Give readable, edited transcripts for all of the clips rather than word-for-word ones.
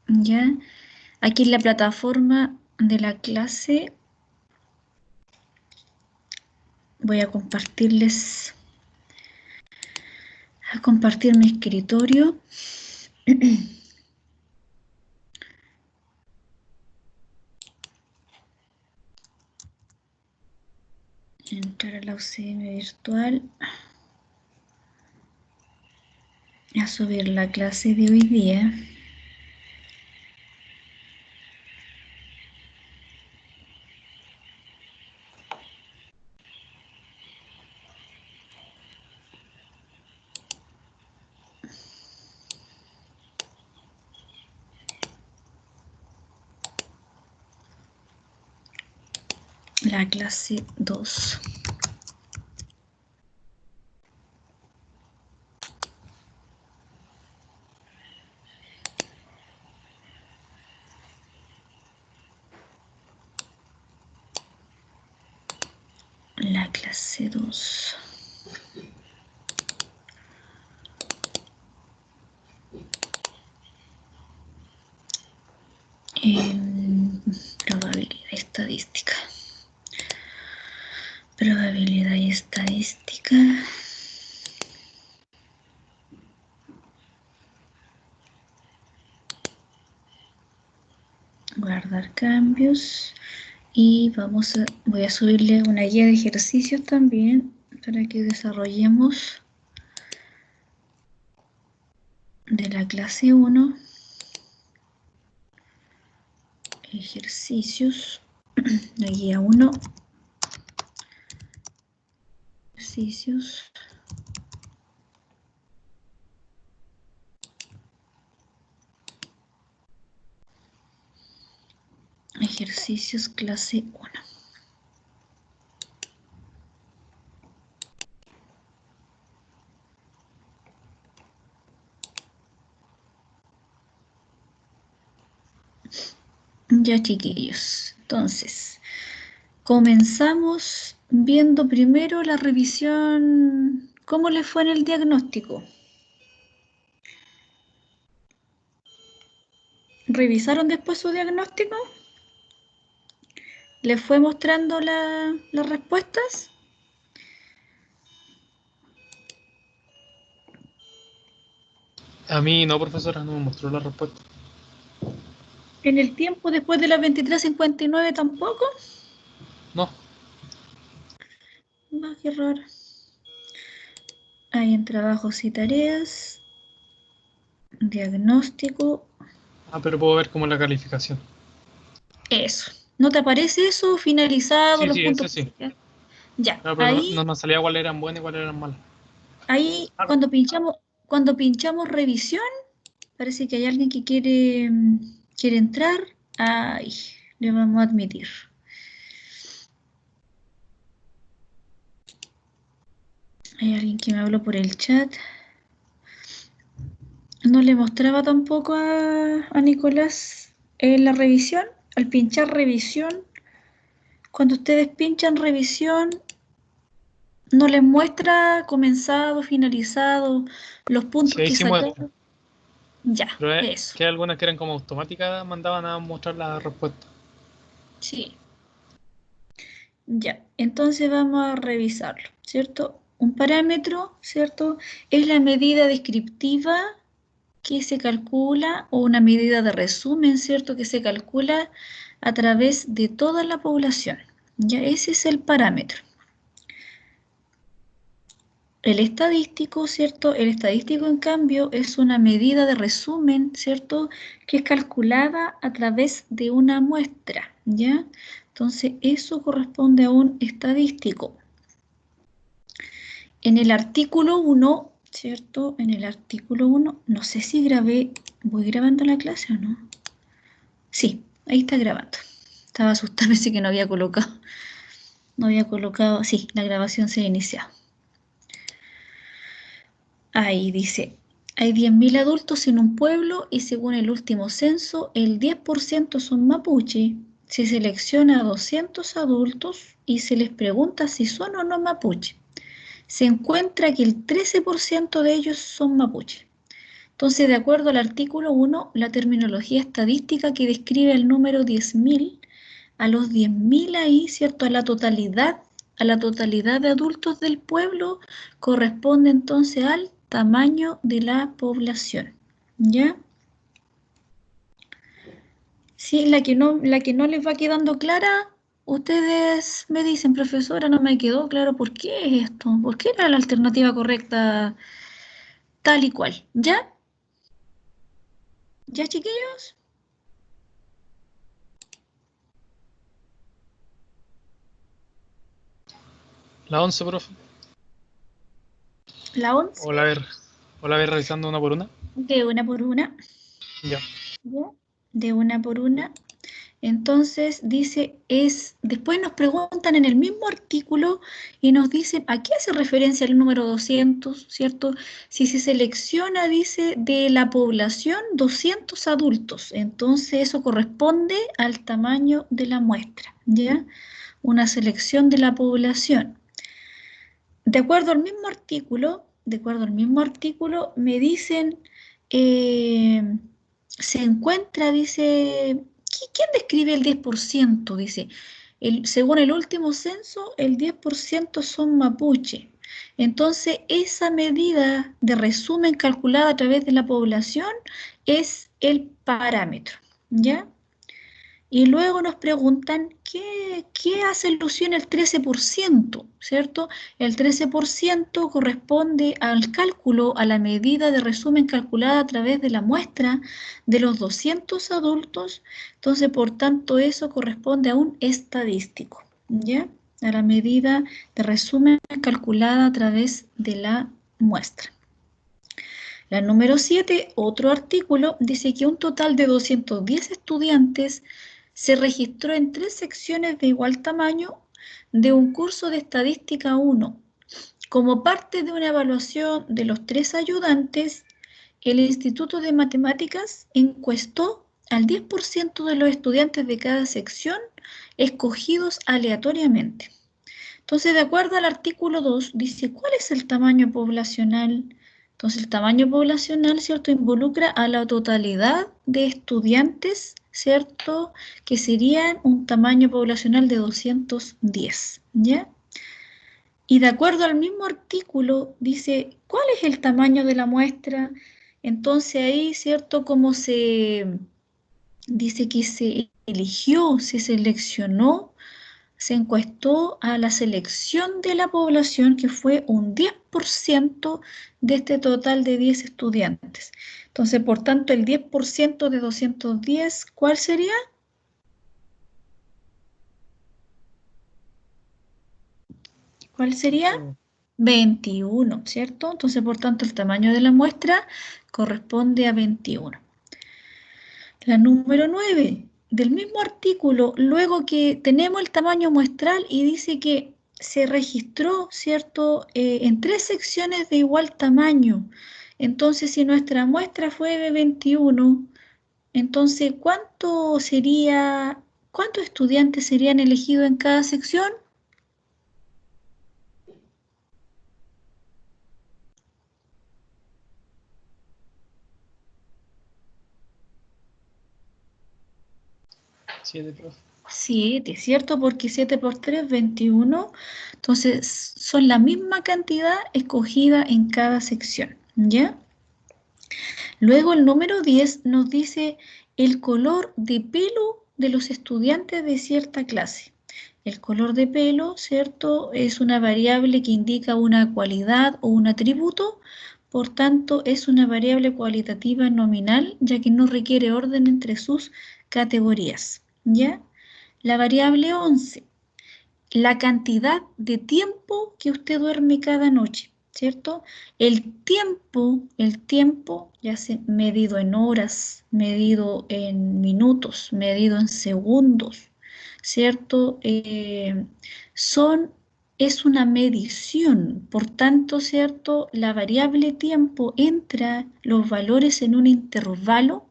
ya. Aquí en la plataforma de la clase voy a compartir mi escritorio. Entrar a la UCM virtual. A subir la clase de hoy día. La clase 2. La clase 2. Probabilidad estadística. Probabilidad y estadística. Guardar cambios. Y voy a subirle una guía de ejercicios también para que desarrollemos de la clase 1. Ejercicios. La guía 1. Ejercicios. Ejercicios clase 1. Ya, chiquillos. Entonces, comenzamos viendo primero la revisión. ¿Cómo les fue en el diagnóstico? ¿Revisaron después su diagnóstico? ¿Les fue mostrando las respuestas? A mí no, profesora, no me mostró la respuesta. ¿En el tiempo después de las 23:59 tampoco? No. Qué raro. Hay en trabajos y tareas. Diagnóstico. Pero puedo ver como la calificación. Eso. ¿No te aparece eso? Finalizado, Sí, los sí, ese puntos. sí. Ya, Pero no me salía cuáles eran buenas y cuáles eran malas. ahí cuando pinchamos revisión, parece que hay alguien que quiere entrar. Ay, le vamos a admitir. Hay alguien que me habló por el chat. No le mostraba tampoco a Nicolás la revisión. Al pinchar revisión, cuando ustedes pinchan revisión, no les muestra comenzado, finalizado, los puntos Sí, ahí que sí muestra. sacaron. Ya, Pero eso. que hay algunas que eran como automáticas, mandaban a mostrar la respuesta. Sí. Ya, entonces vamos a revisarlo, ¿cierto? Un parámetro, ¿cierto? Es la medida descriptiva que se calcula o una medida de resumen, ¿cierto? Que se calcula a través de toda la población. Ya, ese es el parámetro. El estadístico, ¿cierto? El estadístico, en cambio, es una medida de resumen, ¿cierto? Que es calculada a través de una muestra, ¿ya? Entonces, eso corresponde a un estadístico. En el artículo 1, ¿cierto? En el artículo 1, no sé si ¿voy grabando la clase o no? Sí, ahí está grabando. Estaba asustada, pensé que no había colocado, sí, la grabación se ha iniciado. Ahí dice, hay 10.000 adultos en un pueblo y según el último censo, el 10% son mapuche. Se selecciona a 200 adultos y se les pregunta si son o no mapuche. Se encuentra que el 13% de ellos son mapuche. Entonces, de acuerdo al artículo 1, la terminología estadística que describe el número 10.000, a los 10.000 ahí, ¿cierto? A la totalidad de adultos del pueblo corresponde entonces al tamaño de la población, ¿ya? Sí, la que no les va quedando clara, ustedes me dicen, profesora, no me quedó claro por qué es esto, por qué era la alternativa correcta tal y cual, ¿ya? ¿Ya, chiquillos? La 11, profe. La 11, O la ver revisando una por una. de una por una, Ya. ¿ya? De una por una. Entonces dice, después nos preguntan en el mismo artículo y nos dicen, ¿a qué hace referencia el número 200, cierto? Si se selecciona, dice, de la población 200 adultos, entonces eso corresponde al tamaño de la muestra, ¿ya? Una selección de la población. De acuerdo al mismo artículo, me dicen, eh, se encuentra, dice, ¿quién describe el 10%? Dice, según el último censo, el 10% son mapuche. Entonces, esa medida de resumen calculada a través de la población es el parámetro, ¿ya? Y luego nos preguntan qué hace alusión el 13%, ¿cierto? El 13% corresponde al cálculo, a la medida de resumen calculada a través de la muestra de los 200 adultos. Entonces, por tanto, eso corresponde a un estadístico, ¿ya? A la medida de resumen calculada a través de la muestra. La número 7, otro artículo, dice que un total de 210 estudiantes se registró en 3 secciones de igual tamaño de un curso de Estadística 1. Como parte de una evaluación de los 3 ayudantes, el Instituto de Matemáticas encuestó al 10% de los estudiantes de cada sección escogidos aleatoriamente. Entonces, de acuerdo al artículo 2, dice, ¿cuál es el tamaño poblacional? Entonces, el tamaño poblacional, ¿cierto?, involucra a la totalidad de estudiantes, ¿cierto?, que serían un tamaño poblacional de 210, ¿ya? Y de acuerdo al mismo artículo, dice, ¿cuál es el tamaño de la muestra? Entonces, ahí, ¿cierto?, como se dice que se eligió, se seleccionó, se encuestó a la selección de la población, que fue un 10% de este total de 10 estudiantes. Entonces, por tanto, el 10% de 210, ¿cuál sería? ¿Cuál sería? 21, ¿cierto? Entonces, por tanto, el tamaño de la muestra corresponde a 21. La número 9, del mismo artículo, luego que tenemos el tamaño muestral y dice que se registró, ¿cierto?, en 3 secciones de igual tamaño. Entonces, si nuestra muestra fue de 21, entonces, ¿cuántos estudiantes serían elegidos en cada sección? Siete, profe. 7, ¿cierto? Porque 7 por 3, 21. Entonces, son la misma cantidad escogida en cada sección, ¿ya? Luego el número 10 nos dice el color de pelo de los estudiantes de cierta clase. El color de pelo, ¿cierto?, es una variable que indica una cualidad o un atributo, por tanto es una variable cualitativa nominal, ya que no requiere orden entre sus categorías, ¿ya? La variable 11, la cantidad de tiempo que usted duerme cada noche, ¿cierto? El tiempo, ya sea medido en horas, medido en minutos, medido en segundos, ¿cierto? Es una medición, por tanto, ¿cierto? La variable tiempo entra los valores en un intervalo.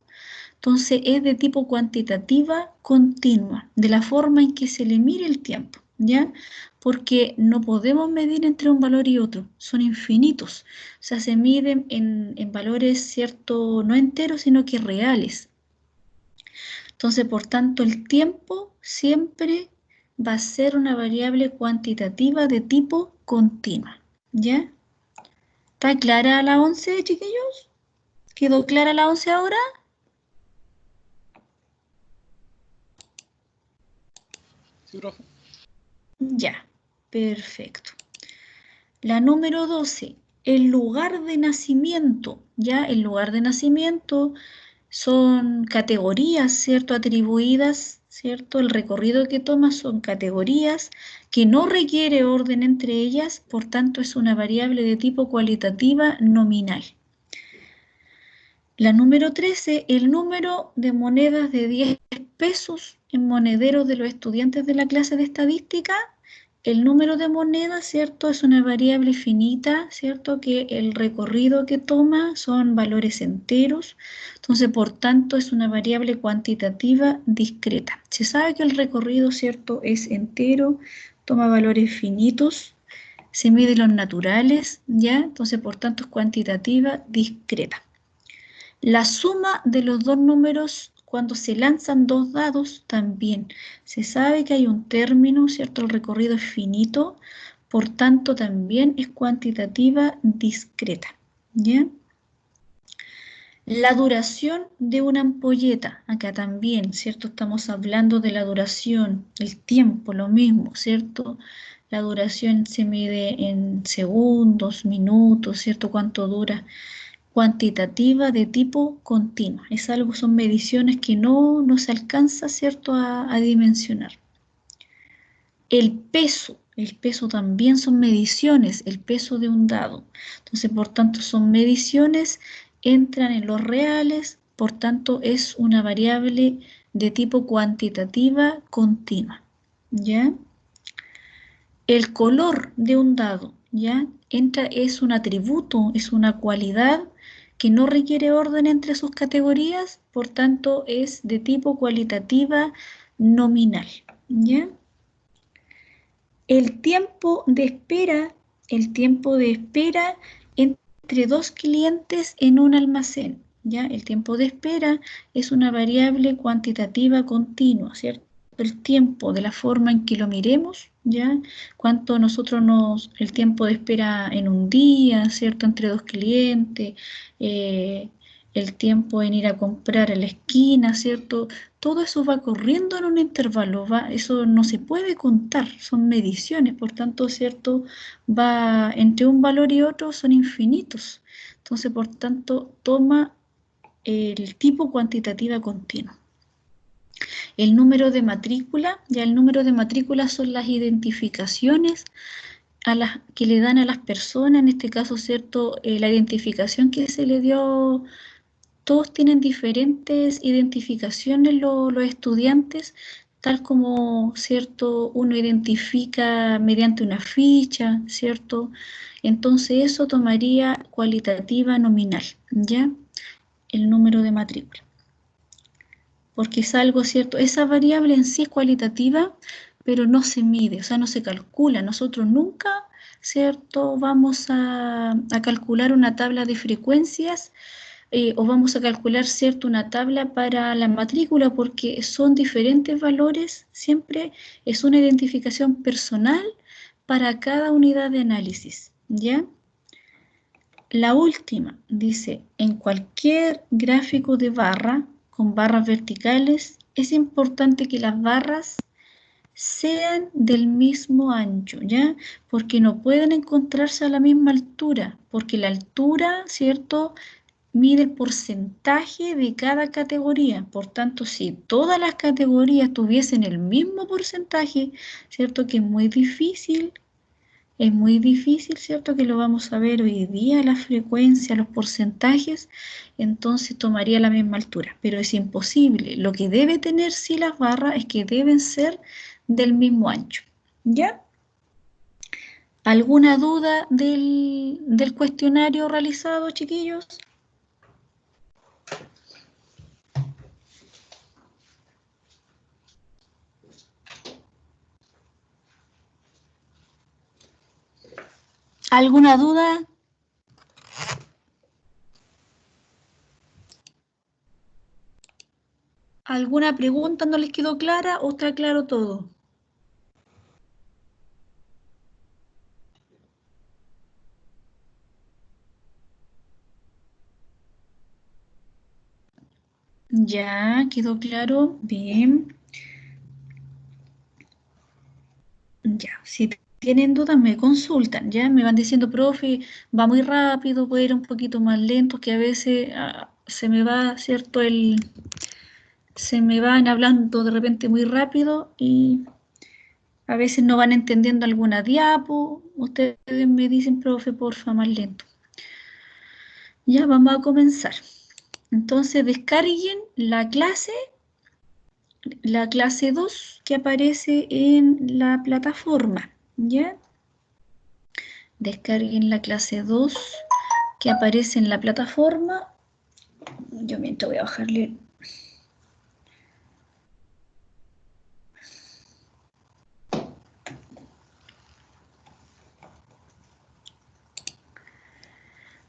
Entonces es de tipo cuantitativa continua, de la forma en que se le mire el tiempo, ¿ya? porque no podemos medir entre un valor y otro, son infinitos. O sea, se miden en valores, ¿cierto? No enteros, sino que reales. Entonces, por tanto, el tiempo siempre va a ser una variable cuantitativa de tipo continua, ¿ya? ¿Está clara la 11, chiquillos? ¿Quedó clara la 11 ahora? Sí, profe. Ya, perfecto. La número 12, el lugar de nacimiento, ¿ya? El lugar de nacimiento son categorías, ¿cierto? Atribuidas, ¿cierto? El recorrido que toma son categorías que no requiere orden entre ellas, por tanto es una variable de tipo cualitativa nominal. La número 13, el número de monedas de 10 pesos en monederos de los estudiantes de la clase de estadística. El número de monedas, ¿cierto? Es una variable finita, ¿cierto? Que el recorrido que toma son valores enteros. Entonces, por tanto, es una variable cuantitativa discreta. Se sabe que el recorrido, ¿cierto? Es entero, toma valores finitos, se mide los naturales, ¿ya? Entonces, por tanto, es cuantitativa discreta. La suma de los dos números cuando se lanzan dos dados también. Se sabe que hay un término, ¿cierto? El recorrido es finito, por tanto también es cuantitativa discreta, ¿ya? La duración de una ampolleta, acá también, ¿cierto? Estamos hablando de la duración, el tiempo, lo mismo, ¿cierto? La duración se mide en segundos, minutos, ¿cierto? ¿Cuánto dura? Cuantitativa de tipo continua. Es algo, son mediciones que no se alcanza, ¿cierto?, a dimensionar. El peso también son mediciones, el peso de un dado. Entonces, por tanto, son mediciones, entran en los reales, por tanto, es una variable de tipo cuantitativa continua. ¿Ya? El color de un dado, ¿ya? Es un atributo, es una cualidad que no requiere orden entre sus categorías, por tanto es de tipo cualitativa nominal, ¿ya? El tiempo de espera entre dos clientes en un almacén, ¿ya? El tiempo de espera es una variable cuantitativa continua, ¿cierto? El tiempo, de la forma en que lo miremos, ¿ya? Cuánto el tiempo de espera en un día, ¿cierto? Entre dos clientes, el tiempo en ir a comprar a la esquina, ¿cierto? Todo eso va corriendo en un intervalo, eso no se puede contar, son mediciones, por tanto, ¿cierto? Va entre un valor y otro, son infinitos. Entonces, por tanto, toma el tipo cuantitativa continua. El número de matrícula, ya el número de matrícula son las identificaciones que le dan a las personas, en este caso, ¿cierto? La identificación que se le dio, todos tienen diferentes identificaciones los estudiantes, tal como, ¿cierto? Uno identifica mediante una ficha, ¿cierto? Entonces eso tomaría cualitativa nominal, ¿ya? El número de matrícula. Porque es algo, ¿cierto? Esa variable en sí es cualitativa, pero no se mide, o sea, no se calcula. Nosotros nunca, ¿cierto? Vamos a calcular una tabla de frecuencias o vamos a calcular, ¿cierto? Una tabla para la matrícula porque son diferentes valores, siempre es una identificación personal para cada unidad de análisis, ¿ya? La última dice, en cualquier gráfico de barra con barras verticales, es importante que las barras sean del mismo ancho, ¿ya? Porque no pueden encontrarse a la misma altura, porque la altura, ¿cierto?, mide el porcentaje de cada categoría. Por tanto, si todas las categorías tuviesen el mismo porcentaje, ¿cierto?, que es muy difícil, ¿cierto? Que lo vamos a ver hoy día, la frecuencia, los porcentajes, entonces tomaría la misma altura, pero es imposible. Lo que debe tener sí las barras es que deben ser del mismo ancho, ¿ya? ¿Alguna duda del cuestionario realizado, chiquillos? ¿Alguna duda? ¿Alguna pregunta no les quedó clara o está claro todo? Ya, quedó claro. Bien. Ya, si tienen dudas me consultan, ya me van diciendo, profe, va muy rápido, puede ir un poquito más lento, que a veces se me va, ¿cierto? Se me van hablando de repente muy rápido y a veces no van entendiendo alguna diapo. Ustedes me dicen, profe, porfa, más lento. Ya vamos a comenzar. Entonces descarguen la clase 2 que aparece en la plataforma, ¿ya? Descarguen la clase 2 que aparece en la plataforma. Yo mientras voy a bajarle.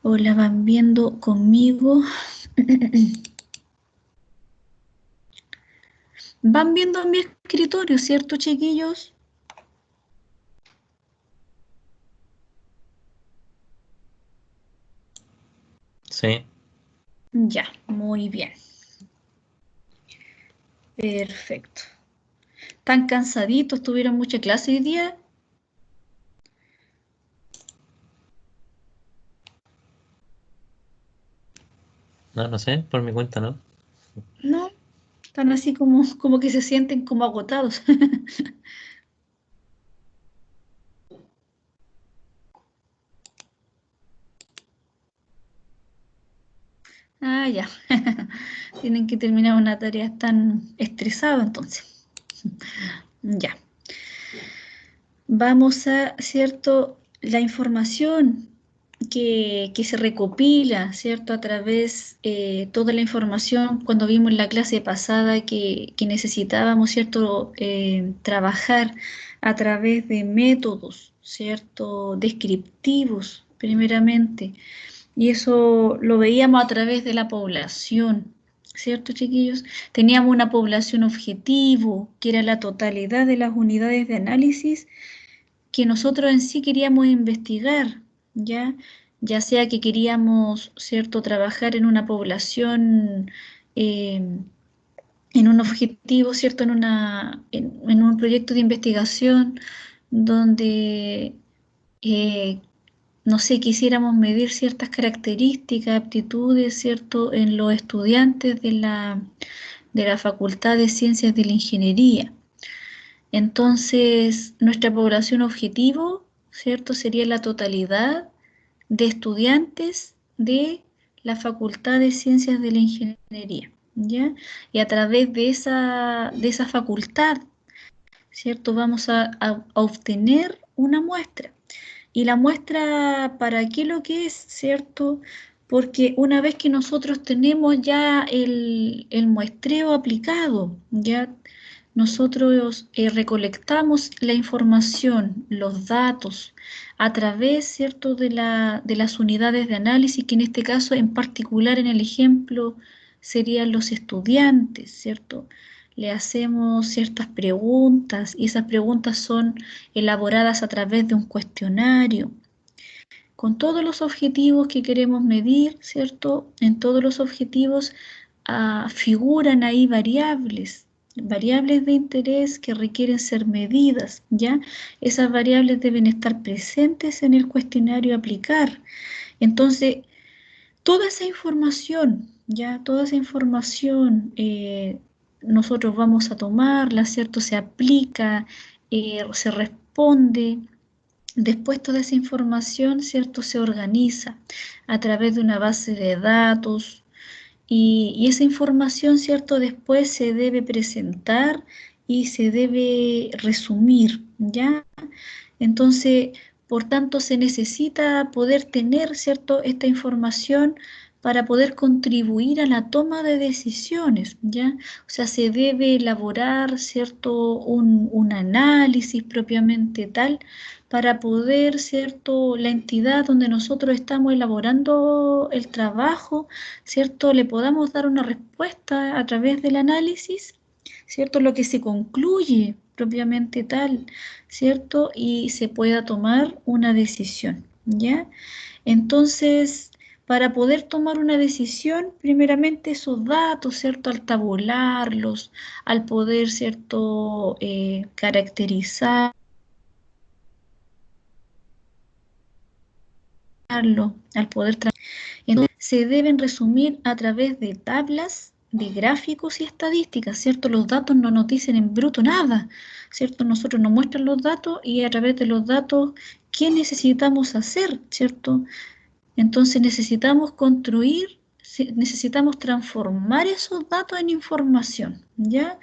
O la van viendo conmigo. Van viendo mi escritorio, ¿cierto, chiquillos? Sí. Ya, muy bien. Perfecto. ¿Están cansaditos? ¿Tuvieron mucha clase hoy día? No, no sé, por mi cuenta no. ¿No? Están así como que se sienten como agotados. Ah, ya. Tienen que terminar una tarea tan estresada entonces. Ya. Vamos a, ¿cierto? La información que se recopila, ¿cierto? A través, toda la información, cuando vimos en la clase pasada que necesitábamos, ¿cierto? Trabajar a través de métodos, ¿cierto? Descriptivos, primeramente. Y eso lo veíamos a través de la población, ¿cierto, chiquillos? Teníamos una población objetivo, que era la totalidad de las unidades de análisis que nosotros en sí queríamos investigar, ¿ya? Ya sea que queríamos, ¿cierto?, trabajar en una población, eh, en un objetivo, ¿cierto?, en un proyecto de investigación donde, eh, no sé, quisiéramos medir ciertas características, aptitudes, ¿cierto?, en los estudiantes de la Facultad de Ciencias de la Ingeniería. Entonces, nuestra población objetivo, ¿cierto? Sería la totalidad de estudiantes de la Facultad de Ciencias de la Ingeniería, ¿ya? Y a través de esa facultad, ¿cierto? Vamos a obtener una muestra. ¿Y la muestra para qué lo que es, cierto? Porque una vez que nosotros tenemos ya el muestreo aplicado, ya nosotros recolectamos la información, los datos, a través, ¿cierto?, de las unidades de análisis, que en este caso, en particular en el ejemplo, serían los estudiantes, ¿cierto? Le hacemos ciertas preguntas y esas preguntas son elaboradas a través de un cuestionario, con todos los objetivos que queremos medir, ¿cierto? En todos los objetivos figuran ahí variables de interés que requieren ser medidas, ¿ya? Esas variables deben estar presentes en el cuestionario a aplicar. Entonces, toda esa información, ya, toda esa información nosotros vamos a tomarla, ¿cierto? Se aplica, se responde. Después toda esa información, ¿cierto? Se organiza a través de una base de datos y esa información, ¿cierto? Después se debe presentar y se debe resumir, ¿ya? Entonces, por tanto, se necesita poder tener, ¿cierto? Esta información para poder contribuir a la toma de decisiones, ¿ya? O sea, se debe elaborar, ¿cierto?, un análisis propiamente tal para poder, ¿cierto?, la entidad donde nosotros estamos elaborando el trabajo, ¿cierto?, le podamos dar una respuesta a través del análisis, ¿cierto?, lo que se concluye propiamente tal, ¿cierto?, y se pueda tomar una decisión, ¿ya? Entonces, para poder tomar una decisión, primeramente esos datos, ¿cierto?, al tabularlos, al poder, ¿cierto?, caracterizarlo, al poder entonces, se deben resumir a través de tablas, de gráficos y estadísticas, ¿cierto? Los datos no nos dicen en bruto nada, ¿cierto? Nosotros nos muestran los datos y a través de los datos, ¿qué necesitamos hacer, ¿cierto? Entonces necesitamos construir, necesitamos transformar esos datos en información, ¿ya?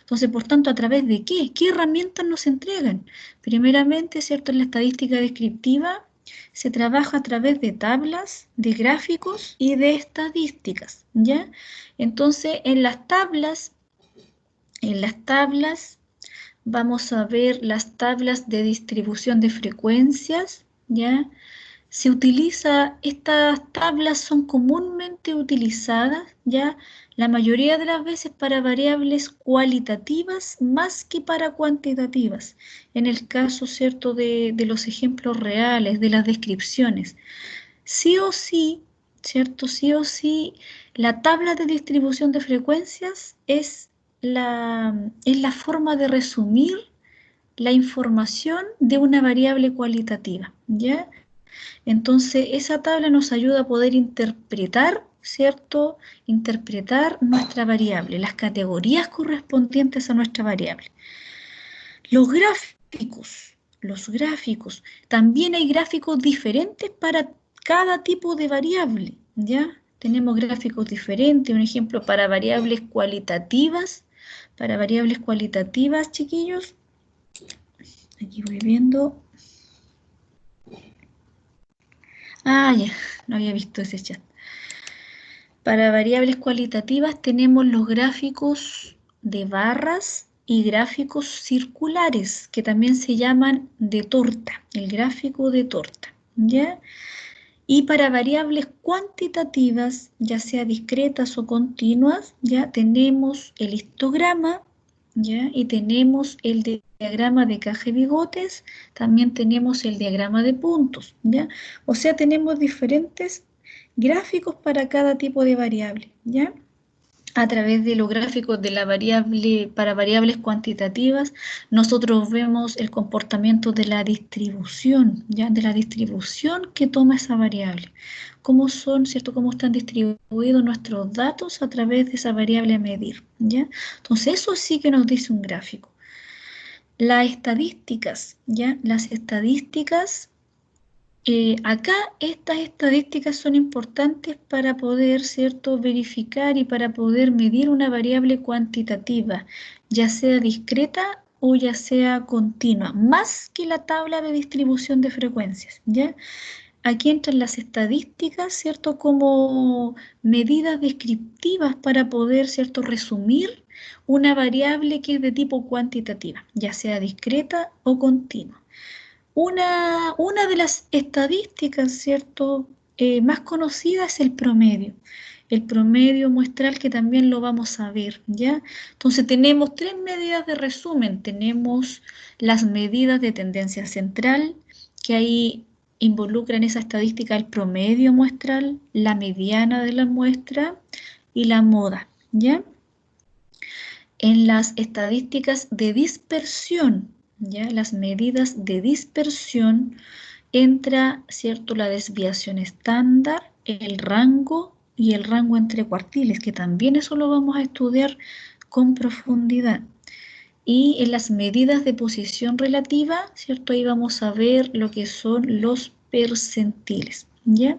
Entonces, por tanto, ¿a través de qué? ¿Qué herramientas nos entregan? Primeramente, ¿cierto? En la estadística descriptiva se trabaja a través de tablas, de gráficos y de estadísticas, ¿ya? Entonces, en las tablas vamos a ver las tablas de distribución de frecuencias, ¿ya? Estas tablas son comúnmente utilizadas ya la mayoría de las veces para variables cualitativas más que para cuantitativas, en el caso, ¿cierto?, de los ejemplos reales, de las descripciones. Sí o sí, ¿cierto? Sí o sí, la tabla de distribución de frecuencias es la forma de resumir la información de una variable cualitativa, ¿ya? Entonces, esa tabla nos ayuda a poder interpretar, ¿cierto? Interpretar nuestra variable, las categorías correspondientes a nuestra variable. Los gráficos, también hay gráficos diferentes para cada tipo de variable, ¿ya? Tenemos gráficos diferentes, un ejemplo para variables cualitativas, chiquillos. Aquí voy viendo. Ah, ya, no había visto ese chat. Para variables cualitativas tenemos los gráficos de barras y gráficos circulares, que también se llaman de torta, el gráfico de torta, ¿ya? Y para variables cuantitativas, ya sea discretas o continuas, ya tenemos el histograma, ¿ya? Y tenemos el diagrama de caja y bigotes, también tenemos el diagrama de puntos, ¿ya? O sea, tenemos diferentes gráficos para cada tipo de variable, ¿ya? A través de los gráficos de la variable, para variables cuantitativas, nosotros vemos el comportamiento de la distribución, ¿ya? De la distribución que toma esa variable. Cómo son, ¿cierto? Cómo están distribuidos nuestros datos a través de esa variable a medir, ¿ya? Entonces, eso sí que nos dice un gráfico. Las estadísticas, ¿ya? Las estadísticas, acá estas estadísticas son importantes para poder, ¿cierto?, verificar y para poder medir una variable cuantitativa, ya sea discreta o ya sea continua, más que la tabla de distribución de frecuencias, ¿ya? Aquí entran las estadísticas, ¿cierto?, como medidas descriptivas para poder, ¿cierto?, resumir una variable que es de tipo cuantitativa, ya sea discreta o continua. Una de las estadísticas, ¿cierto?, más conocidas es el promedio. El promedio muestral, que también lo vamos a ver, ¿ya? Entonces tenemos tres medidas de resumen. Tenemos las medidas de tendencia central, que ahí involucran esa estadística el promedio muestral, la mediana de la muestra y la moda, ¿ya? En las estadísticas de dispersión, ¿ya? Las medidas de dispersión entra, ¿cierto?, la desviación estándar, el rango y el rango entre cuartiles, que también eso lo vamos a estudiar con profundidad. Y en las medidas de posición relativa, ¿cierto?, ahí vamos a ver lo que son los percentiles, ¿ya?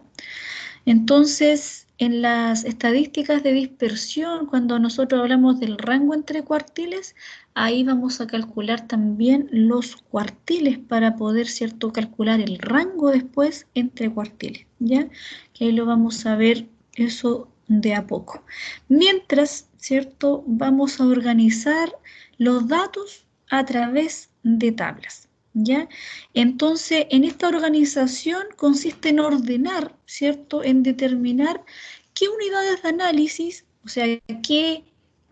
Entonces, en las estadísticas de dispersión, cuando nosotros hablamos del rango entre cuartiles, ahí vamos a calcular también los cuartiles para poder, ¿cierto?, calcular el rango después entre cuartiles, ¿ya? Que ahí lo vamos a ver eso de a poco. Mientras, ¿cierto?, vamos a organizar los datos a través de tablas, ¿ya? Entonces, en esta organización consiste en ordenar, ¿cierto?, en determinar qué unidades de análisis, o sea, qué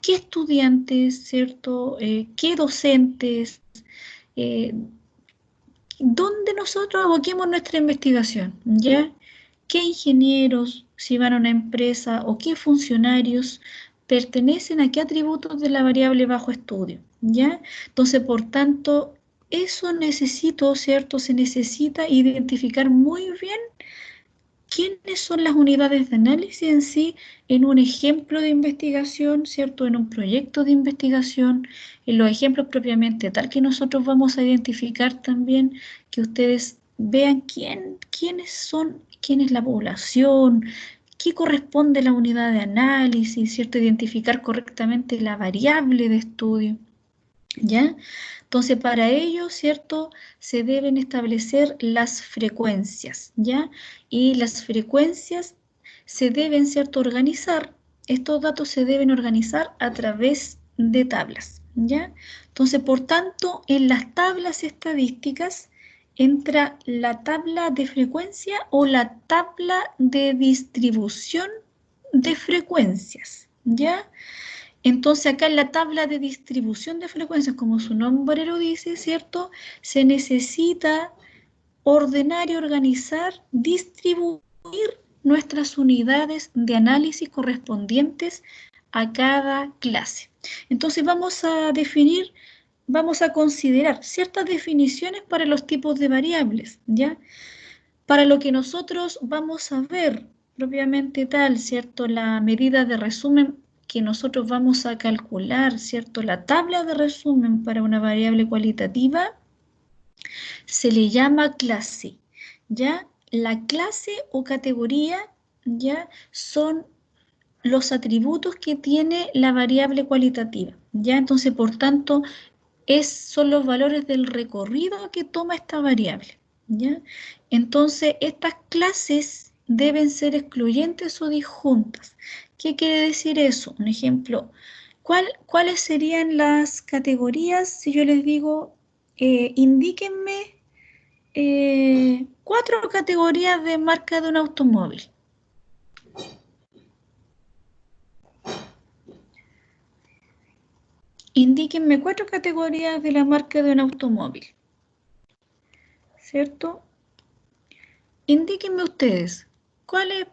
estudiantes, ¿cierto?, qué docentes, eh, dónde nosotros aboquemos nuestra investigación, ¿ya? ¿Qué ingenieros, si van a una empresa, o qué funcionarios pertenecen a qué atributos de la variable bajo estudio, ¿ya? Entonces, por tanto, eso necesito, ¿cierto? Se necesita identificar muy bien quiénes son las unidades de análisis en sí, en un ejemplo de investigación, ¿cierto? En un proyecto de investigación, en los ejemplos propiamente tal que nosotros vamos a identificar también, que ustedes vean quiénes son, quién es la población, qué corresponde a la unidad de análisis, ¿cierto? Identificar correctamente la variable de estudio, ¿ya? Entonces, para ello, ¿cierto?, se deben establecer las frecuencias, ¿ya? Y las frecuencias se deben, ¿cierto?, organizar. Estos datos se deben organizar a través de tablas, ¿ya? Entonces, por tanto, en las tablas estadísticas entra la tabla de frecuencia o la tabla de distribución de frecuencias, ¿ya? Entonces acá en la tabla de distribución de frecuencias, como su nombre lo dice, ¿cierto? Se necesita ordenar y organizar, distribuir nuestras unidades de análisis correspondientes a cada clase. Entonces vamos a definir, vamos a considerar ciertas definiciones para los tipos de variables, ¿ya? Para lo que nosotros vamos a ver propiamente tal, ¿cierto? La medida de resumen que nosotros vamos a calcular, ¿cierto? La tabla de resumen para una variable cualitativa se le llama clase, ¿ya? La clase o categoría, ¿ya?, son los atributos que tiene la variable cualitativa, ¿ya? Entonces, por tanto, son los valores del recorrido que toma esta variable, ¿ya? Entonces, estas clases deben ser excluyentes o disjuntas. ¿Qué quiere decir eso? Un ejemplo, ¿cuáles serían las categorías si yo les digo, indíquenme 4 categorías de marca de un automóvil? Indíquenme 4 categorías de la marca de un automóvil, ¿cierto? Indíquenme ustedes, ¿cuáles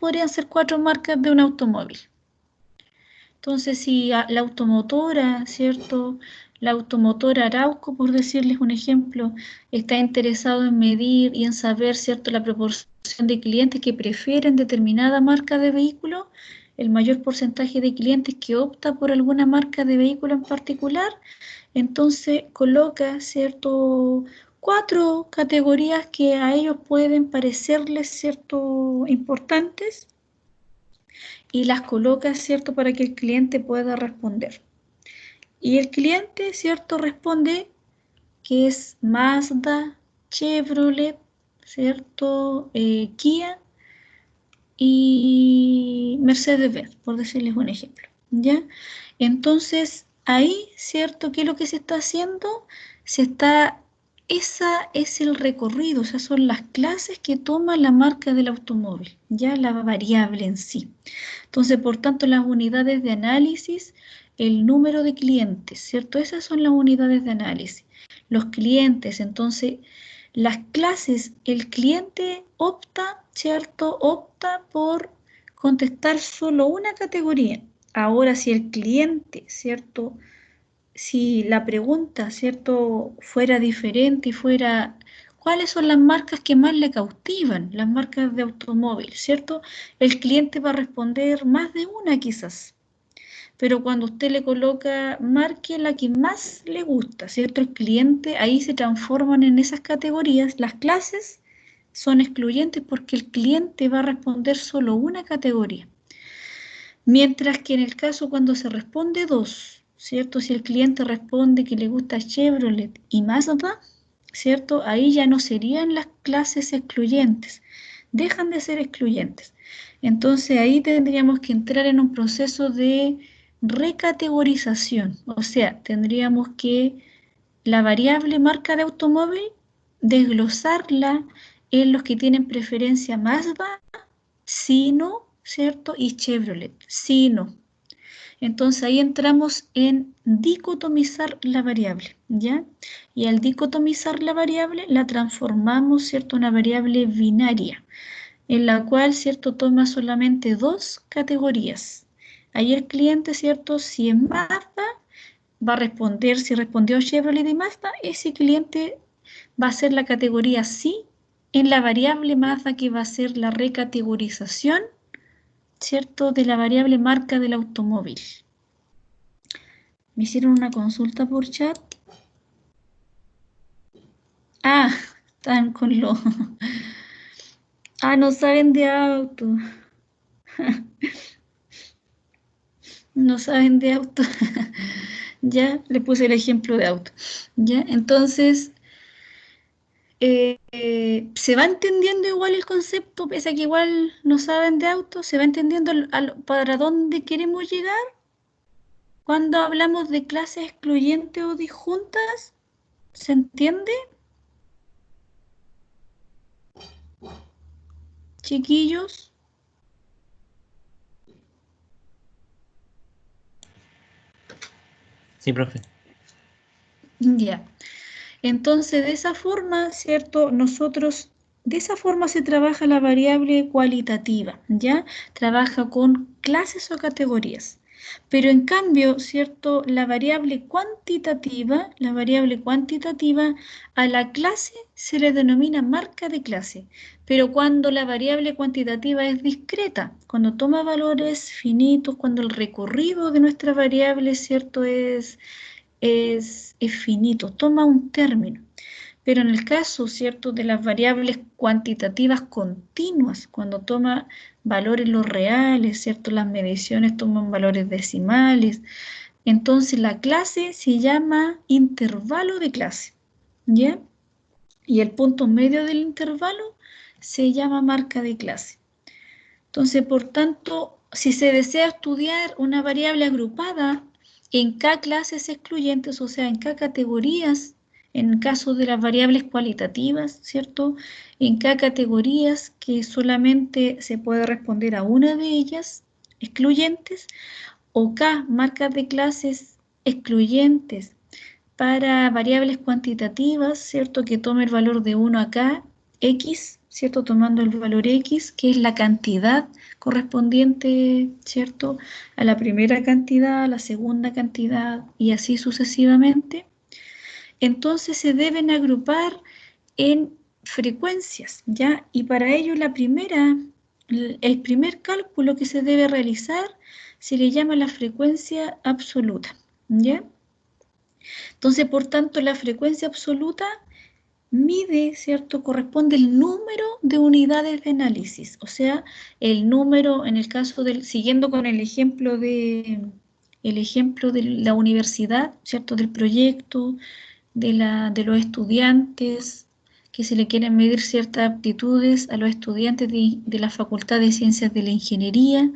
podrían ser 4 marcas de un automóvil? Entonces, si la automotora, ¿cierto? La automotora Arauco, por decirles un ejemplo, está interesado en medir y en saber, ¿cierto?, la proporción de clientes que prefieren determinada marca de vehículo, el mayor porcentaje de clientes que opta por alguna marca de vehículo en particular, entonces coloca, ¿cierto?, 4 categorías que a ellos pueden parecerles, ¿cierto?, importantes, y las coloca, ¿cierto?, para que el cliente pueda responder. Y el cliente, ¿cierto?, responde que es Mazda, Chevrolet, ¿cierto?, Kia y Mercedes-Benz, por decirles un ejemplo, ¿ya? Entonces, ahí, ¿cierto?, ¿qué es lo que se está haciendo? Esa es el recorrido, o sea, son las clases que toma la marca del automóvil, ya la variable en sí. Entonces, por tanto, las unidades de análisis, el número de clientes, ¿cierto? Esas son las unidades de análisis. Los clientes, entonces, las clases, el cliente opta, ¿cierto? Opta por contestar solo una categoría. Ahora, si el cliente, ¿cierto?, si la pregunta, ¿cierto?, fuera diferente y fuera, ¿cuáles son las marcas que más le cautivan? Las marcas de automóvil, ¿cierto? El cliente va a responder más de una quizás, pero cuando usted le coloca, marque la que más le gusta, ¿cierto? El cliente, ahí se transforman en esas categorías, las clases son excluyentes porque el cliente va a responder solo una categoría. Mientras que en el caso cuando se responde dos, ¿cierto? Si el cliente responde que le gusta Chevrolet y Mazda, ¿cierto? Ahí ya no serían las clases excluyentes, dejan de ser excluyentes. Entonces ahí tendríamos que entrar en un proceso de recategorización, o sea, tendríamos que la variable marca de automóvil, desglosarla en los que tienen preferencia Mazda, Sino, ¿cierto? Y Chevrolet, Sino. Entonces ahí entramos en dicotomizar la variable, ¿ya? Y al dicotomizar la variable, la transformamos, ¿cierto? Una variable binaria, en la cual, ¿cierto? Toma solamente dos categorías. Ahí el cliente, ¿cierto? Si es Mazda, va a responder, si respondió Chevrolet y Mazda, ese cliente va a ser la categoría sí en la variable Mazda que va a ser la recategorización, ¿cierto? De la variable marca del automóvil. Me hicieron una consulta por chat. Ah, están con lo... Ah, no saben de auto. No saben de auto. Ya, le puse el ejemplo de auto. Ya, entonces, ¿se va entendiendo igual el concepto? Pese a que igual no saben de auto, ¿se va entendiendo para dónde queremos llegar? Cuando hablamos de clases excluyentes o disjuntas, ¿se entiende, chiquillos? Sí, profe. Ya. Entonces, de esa forma, ¿cierto? De esa forma se trabaja la variable cualitativa, ¿ya? Trabaja con clases o categorías. Pero en cambio, ¿cierto? La variable cuantitativa a la clase se le denomina marca de clase. Pero cuando la variable cuantitativa es discreta, cuando toma valores finitos, cuando el recorrido de nuestra variable, ¿cierto? Es finito, toma un término. Pero en el caso, ¿cierto?, de las variables cuantitativas continuas, cuando toma valores los reales, ¿cierto?, las mediciones toman valores decimales, entonces la clase se llama intervalo de clase, ¿ya? Y el punto medio del intervalo se llama marca de clase. Entonces, por tanto, si se desea estudiar una variable agrupada en K clases excluyentes, o sea, en K categorías, en caso de las variables cualitativas, ¿cierto? En K categorías que solamente se puede responder a una de ellas, excluyentes, o K marcas de clases excluyentes para variables cuantitativas, ¿cierto? Que tome el valor de 1 a K, X, ¿cierto? Tomando el valor X, que es la cantidad correspondiente, ¿cierto? A la primera cantidad, a la segunda cantidad y así sucesivamente. Entonces se deben agrupar en frecuencias, ¿ya? Y para ello el primer cálculo que se debe realizar se le llama la frecuencia absoluta, ¿ya? Entonces, por tanto, la frecuencia absoluta mide, ¿cierto? Corresponde el número de unidades de análisis, o sea, el número, en el caso siguiendo con el ejemplo de la universidad, ¿cierto? Del proyecto, de los estudiantes, que se le quieren medir ciertas aptitudes a los estudiantes de la Facultad de Ciencias de la Ingeniería,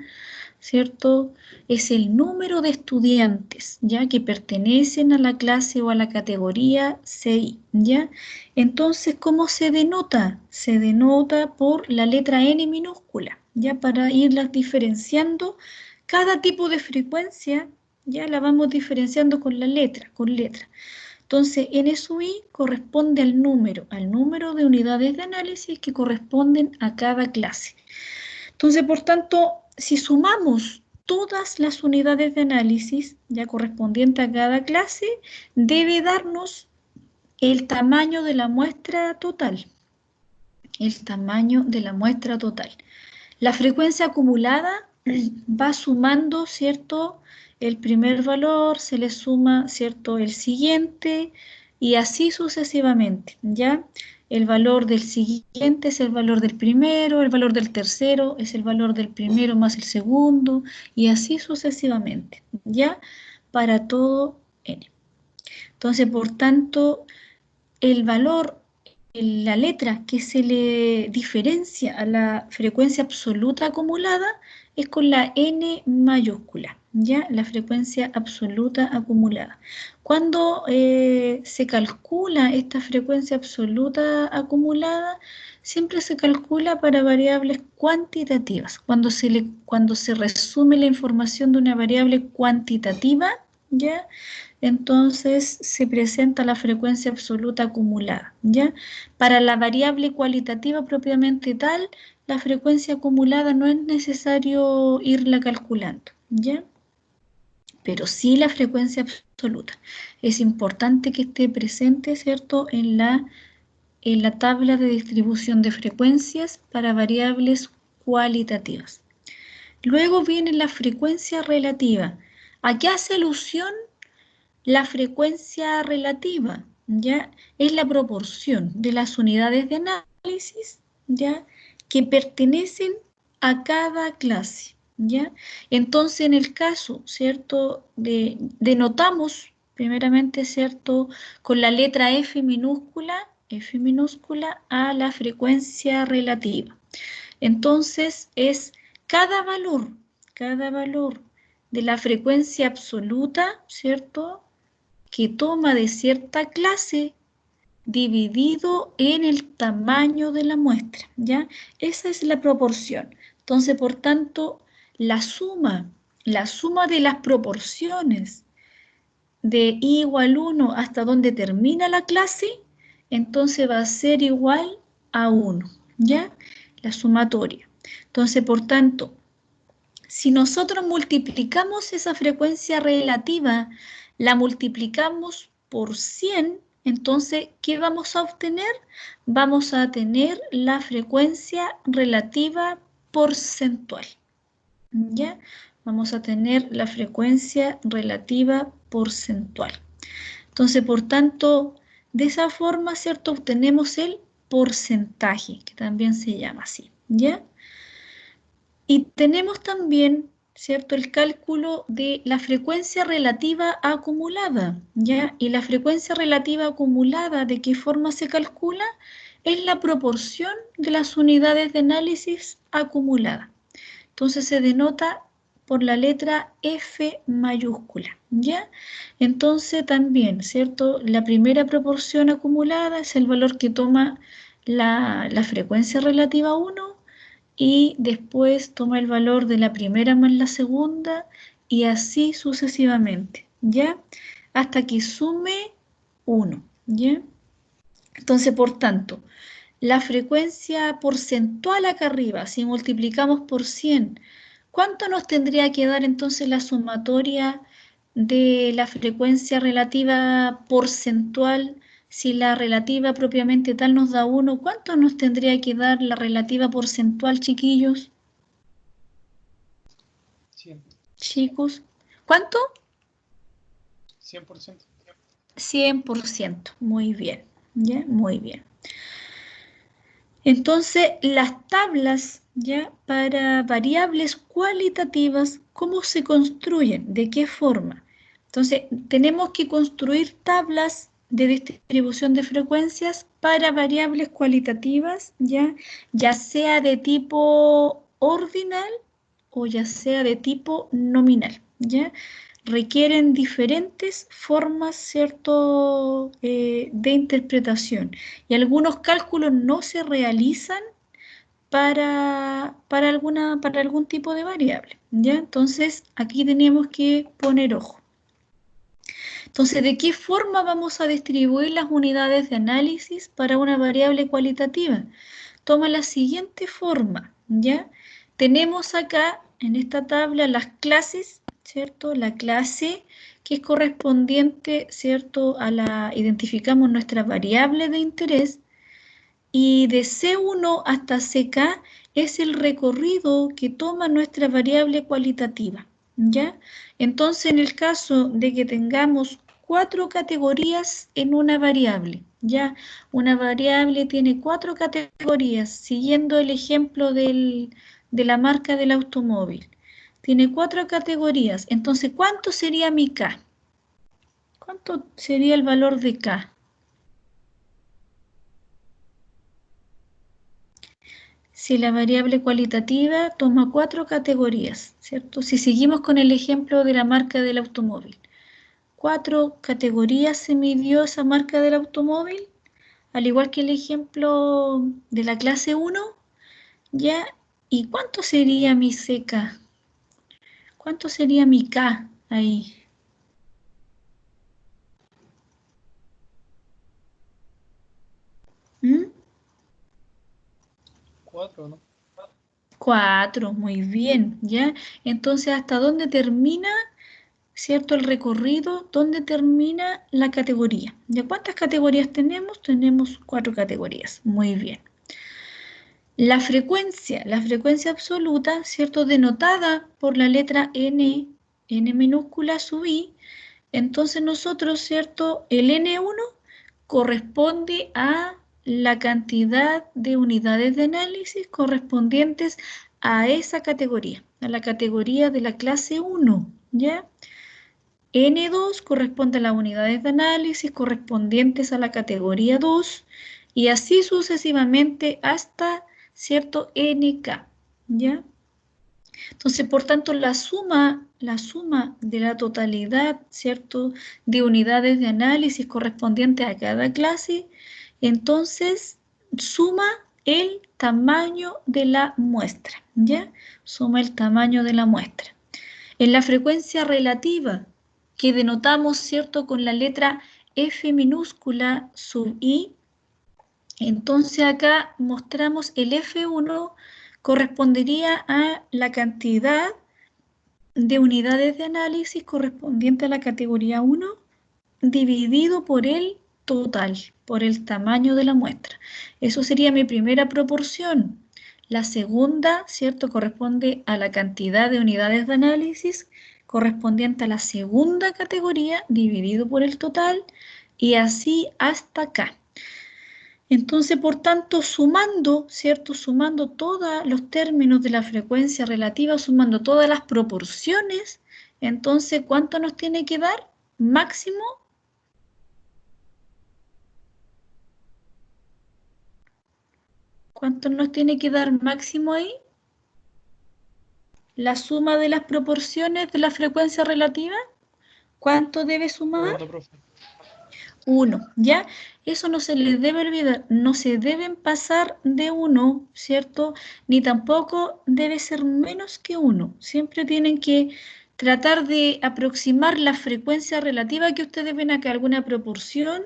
¿cierto? Es el número de estudiantes, ¿ya? Que pertenecen a la clase o a la categoría CI, ¿ya? Entonces, ¿cómo se denota? Se denota por la letra N minúscula, ¿ya? Para irlas diferenciando. Cada tipo de frecuencia, ya la vamos diferenciando con la letra, con letra. Entonces, N sub I corresponde al número de unidades de análisis que corresponden a cada clase. Entonces, por tanto, si sumamos todas las unidades de análisis ya correspondientes a cada clase, debe darnos el tamaño de la muestra total. El tamaño de la muestra total. La frecuencia acumulada va sumando, ¿cierto? El primer valor, se le suma, ¿cierto? El siguiente, y así sucesivamente, ¿ya? El valor del siguiente es el valor del primero, el valor del tercero es el valor del primero más el segundo, y así sucesivamente, ¿ya? Para todo n. Entonces, por tanto, el valor, la letra que se le diferencia a la frecuencia absoluta acumulada es con la n mayúscula, ¿ya? La frecuencia absoluta acumulada. Cuando se calcula esta frecuencia absoluta acumulada, siempre se calcula para variables cuantitativas. Cuando se resume la información de una variable cuantitativa, ¿ya? Entonces se presenta la frecuencia absoluta acumulada, ¿ya? Para la variable cualitativa propiamente tal, la frecuencia acumulada no es necesario irla calculando, ¿ya? Pero sí la frecuencia absoluta. Es importante que esté presente, ¿cierto?, en la tabla de distribución de frecuencias para variables cualitativas. Luego viene la frecuencia relativa. ¿A qué hace alusión la frecuencia relativa? ¿Ya? Es la proporción de las unidades de análisis, ¿ya?, que pertenecen a cada clase, ¿ya? Entonces, en el caso, ¿cierto?, denotamos primeramente, ¿cierto?, con la letra F minúscula a la frecuencia relativa. Entonces, es cada valor de la frecuencia absoluta, ¿cierto?, que toma de cierta clase dividido en el tamaño de la muestra, ¿ya? Esa es la proporción. Entonces, por tanto, la suma de las proporciones de i igual 1 hasta donde termina la clase, entonces va a ser igual a 1, ¿ya? La sumatoria. Entonces, por tanto, si nosotros multiplicamos esa frecuencia relativa, la multiplicamos por 100, entonces, ¿qué vamos a obtener? Vamos a tener la frecuencia relativa porcentual, ¿ya? Vamos a tener la frecuencia relativa porcentual. Entonces, por tanto, de esa forma, ¿cierto?, obtenemos el porcentaje, que también se llama así, ¿ya? Y tenemos también, ¿cierto?, el cálculo de la frecuencia relativa acumulada, ¿ya? Y la frecuencia relativa acumulada, ¿de qué forma se calcula? Es la proporción de las unidades de análisis acumulada. Entonces se denota por la letra F mayúscula, ¿ya? Entonces también, ¿cierto?, la primera proporción acumulada es el valor que toma la frecuencia relativa 1, y después toma el valor de la primera más la segunda y así sucesivamente, ¿ya? Hasta que sume 1, ¿ya? Entonces, por tanto, la frecuencia porcentual acá arriba, si multiplicamos por 100, ¿cuánto nos tendría que dar entonces la sumatoria de la frecuencia relativa porcentual? Si la relativa propiamente tal nos da 1, ¿cuánto nos tendría que dar la relativa porcentual, chiquillos? 100. Chicos, ¿cuánto? 100%. 100%, muy bien, ¿ya? Muy bien. Entonces, las tablas, ¿ya?, para variables cualitativas, ¿cómo se construyen? ¿De qué forma? Entonces, tenemos que construir tablas de distribución de frecuencias para variables cualitativas, ya sea de tipo ordinal o ya sea de tipo nominal, ¿ya? Requieren diferentes formas, ¿cierto?, de interpretación. Y algunos cálculos no se realizan para algún tipo de variable, ¿ya? Entonces, aquí tenemos que poner ojo. Entonces, ¿de qué forma vamos a distribuir las unidades de análisis para una variable cualitativa? Toma la siguiente forma, ¿ya? Tenemos acá, en esta tabla, las clases, ¿cierto? La clase que es correspondiente, ¿cierto?, identificamos nuestra variable de interés, y de C1 hasta CK es el recorrido que toma nuestra variable cualitativa, ¿ya? Entonces, en el caso de que tengamos 4 categorías en una variable. Ya, una variable tiene 4 categorías, siguiendo el ejemplo de la marca del automóvil. Tiene 4 categorías. Entonces, ¿cuánto sería mi K? ¿Cuánto sería el valor de K? Si la variable cualitativa toma 4 categorías, ¿cierto? Si seguimos con el ejemplo de la marca del automóvil. 4 categorías se midió esa marca del automóvil, al igual que el ejemplo de la clase 1, ¿ya? ¿Y cuánto sería mi CK? ¿Cuánto sería mi K ahí? ¿Mm? 4, ¿no? 4, muy bien, ¿ya? Entonces, ¿hasta dónde termina, cierto, el recorrido? ¿Dónde termina la categoría? ¿Ya cuántas categorías tenemos? Tenemos 4 categorías, muy bien. La frecuencia absoluta, ¿cierto? Denotada por la letra N, N minúscula sub I, entonces nosotros, ¿cierto? El N1 corresponde a la cantidad de unidades de análisis correspondientes a esa categoría, a la categoría de la clase 1, ¿ya? N2 corresponde a las unidades de análisis correspondientes a la categoría 2 y así sucesivamente hasta, ¿cierto? NK, ¿ya? Entonces, por tanto, la suma de la totalidad, ¿cierto?, de unidades de análisis correspondientes a cada clase, entonces suma el tamaño de la muestra, ¿ya? Suma el tamaño de la muestra. En la frecuencia relativa, que denotamos, ¿cierto?, con la letra F minúscula sub I, entonces acá mostramos el F1 correspondería a la cantidad de unidades de análisis correspondiente a la categoría 1 dividido por el total, por el tamaño de la muestra. Eso sería mi primera proporción. La segunda, ¿cierto?, corresponde a la cantidad de unidades de análisis correspondiente a la segunda categoría dividido por el total y así hasta acá. Entonces, por tanto, sumando, ¿cierto? Sumando todos los términos de la frecuencia relativa, sumando todas las proporciones, entonces, ¿cuánto nos tiene que dar? Máximo. ¿Cuánto nos tiene que dar máximo ahí? La suma de las proporciones de la frecuencia relativa. ¿Cuánto debe sumar? 1, profe. 1, ¿ya? Eso no se les debe olvidar, no se deben pasar de 1, ¿cierto? Ni tampoco debe ser menos que 1. Siempre tienen que tratar de aproximar la frecuencia relativa que ustedes ven acá, alguna proporción,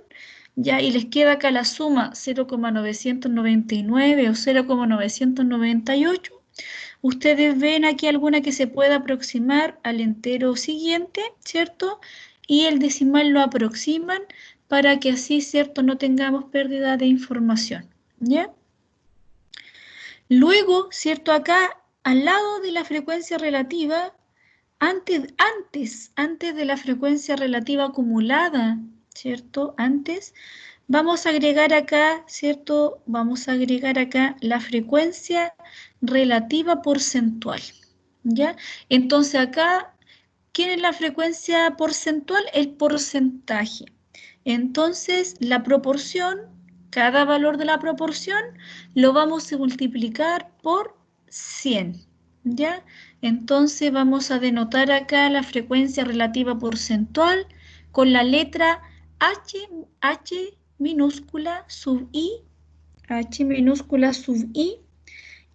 ¿ya? Y les queda acá la suma 0,999 o 0,998. Ustedes ven aquí alguna que se pueda aproximar al entero siguiente, ¿cierto? Y el decimal lo aproximan para que así, ¿cierto?, no tengamos pérdida de información, ¿ya? Luego, ¿cierto?, acá al lado de la frecuencia relativa, antes de la frecuencia relativa acumulada, ¿cierto? Antes, vamos a agregar acá, ¿cierto? Vamos a agregar acá la frecuencia relativa porcentual, ¿ya? Entonces acá, ¿quién es la frecuencia porcentual? El porcentaje. Entonces, la proporción, cada valor de la proporción, lo vamos a multiplicar por 100, ¿ya? Entonces, vamos a denotar acá la frecuencia relativa porcentual con la letra H minúscula sub I, H minúscula sub I,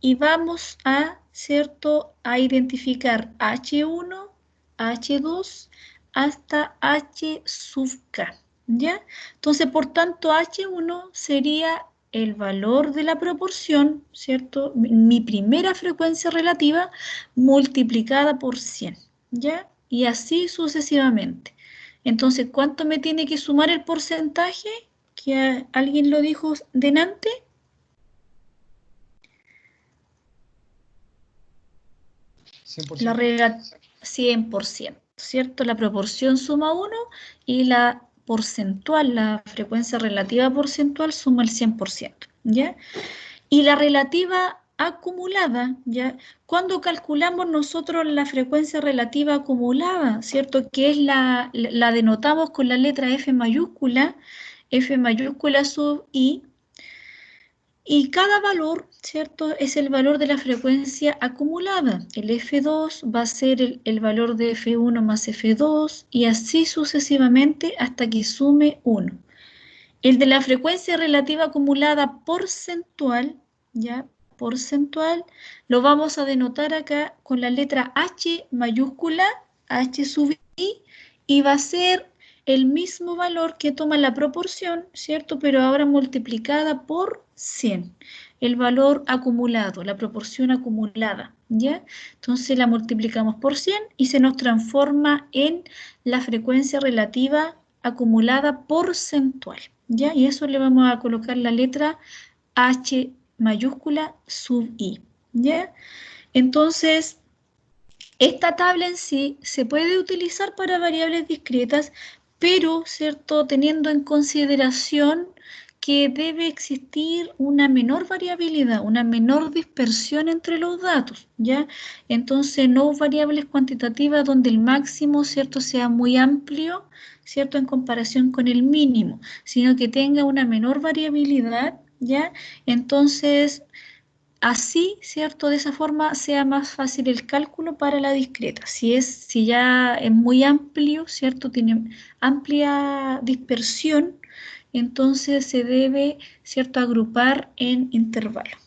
y vamos a, ¿cierto?, a identificar H1, H2 hasta H sub K, ¿ya? Entonces, por tanto, H1 sería el valor de la proporción, ¿cierto? Mi primera frecuencia relativa multiplicada por 100, ¿ya? Y así sucesivamente. Entonces, ¿cuánto me tiene que sumar el porcentaje? ¿Que alguien lo dijo delante? 100%. La regla 100%. ¿cierto? La proporción suma 1 y la porcentual, la frecuencia relativa porcentual suma el 100%, ¿ya? Y la relativa acumulada, ¿ya? Cuando calculamos nosotros la frecuencia relativa acumulada, ¿cierto? Que es la denotamos con la letra F mayúscula sub I, y cada valor, ¿cierto? Es el valor de la frecuencia acumulada. El F2 va a ser el valor de F1 más F2 y así sucesivamente hasta que sume 1. El de la frecuencia relativa acumulada porcentual, ¿ya? Porcentual, lo vamos a denotar acá con la letra H mayúscula, H sub I, y va a ser el mismo valor que toma la proporción, ¿cierto? Pero ahora multiplicada por 100. El valor acumulado, la proporción acumulada, ¿ya? Entonces la multiplicamos por 100 y se nos transforma en la frecuencia relativa acumulada porcentual, ¿ya? Y eso le vamos a colocar la letra H mayúscula sub I, ¿ya? Entonces, esta tabla en sí se puede utilizar para variables discretas, pero, ¿cierto?, teniendo en consideración que debe existir una menor variabilidad, una menor dispersión entre los datos, ¿ya? Entonces, no variables cuantitativas donde el máximo, ¿cierto?, sea muy amplio, ¿cierto?, en comparación con el mínimo, sino que tenga una menor variabilidad, ¿ya? Entonces, así, ¿cierto? De esa forma sea más fácil el cálculo para la discreta. Si ya es muy amplio, ¿cierto? Tiene amplia dispersión, entonces se debe, ¿cierto? Agrupar en intervalos.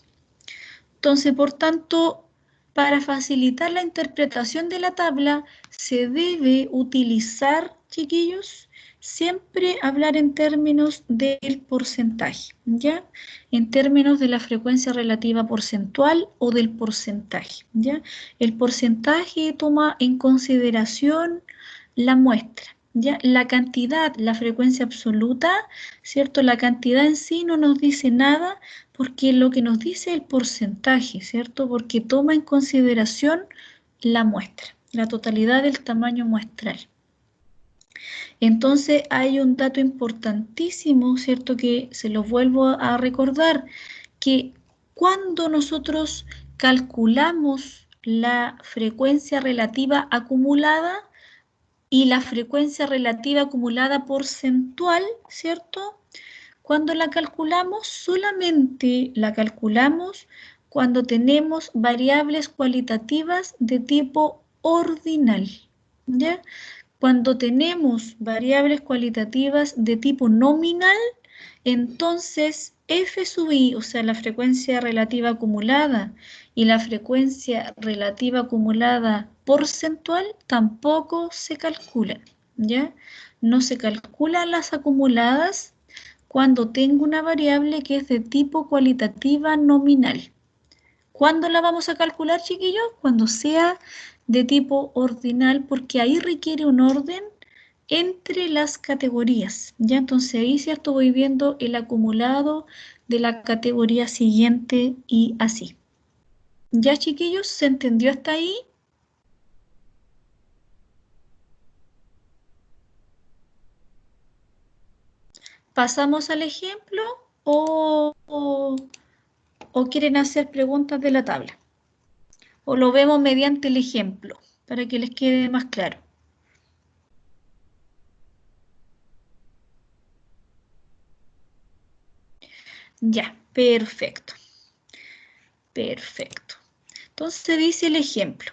Entonces, por tanto, para facilitar la interpretación de la tabla, se debe utilizar, chiquillos, siempre hablar en términos del porcentaje, ¿ya? En términos de la frecuencia relativa porcentual o del porcentaje, ¿ya? El porcentaje toma en consideración la muestra, ¿ya? La cantidad, la frecuencia absoluta, ¿cierto? La cantidad en sí no nos dice nada porque lo que nos dice el porcentaje, ¿cierto? Porque toma en consideración la muestra, la totalidad del tamaño muestral. Entonces hay un dato importantísimo, ¿cierto? Que se los vuelvo a recordar, que cuando nosotros calculamos la frecuencia relativa acumulada y la frecuencia relativa acumulada porcentual, ¿cierto? Cuando la calculamos, solamente la calculamos cuando tenemos variables cualitativas de tipo ordinal, ¿ya? Cuando tenemos variables cualitativas de tipo nominal, entonces F sub I, o sea, la frecuencia relativa acumulada y la frecuencia relativa acumulada porcentual tampoco se calculan, ¿ya? No se calculan las acumuladas cuando tengo una variable que es de tipo cualitativa nominal. ¿Cuándo la vamos a calcular, chiquillos? Cuando sea de tipo ordinal, porque ahí requiere un orden entre las categorías. Ya, entonces ahí, ¿cierto? Voy viendo el acumulado de la categoría siguiente y así. ¿Ya, chiquillos? ¿Se entendió hasta ahí? ¿Pasamos al ejemplo o quieren hacer preguntas de la tabla? ¿O lo vemos mediante el ejemplo para que les quede más claro? Ya, perfecto. Perfecto. Entonces dice el ejemplo.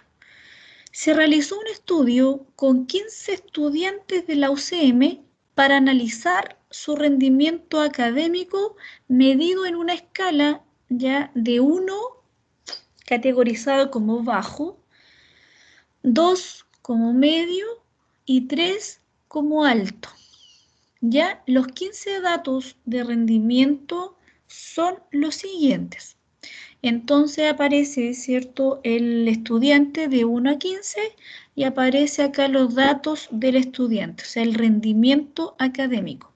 Se realizó un estudio con 15 estudiantes de la UCM para analizar su rendimiento académico medido en una escala ya de 1 categorizado como bajo, 2 como medio y 3 como alto. Ya los 15 datos de rendimiento son los siguientes. Entonces aparece, ¿cierto?, el estudiante de 1 a 15 y aparece acá los datos del estudiante, o sea, el rendimiento académico.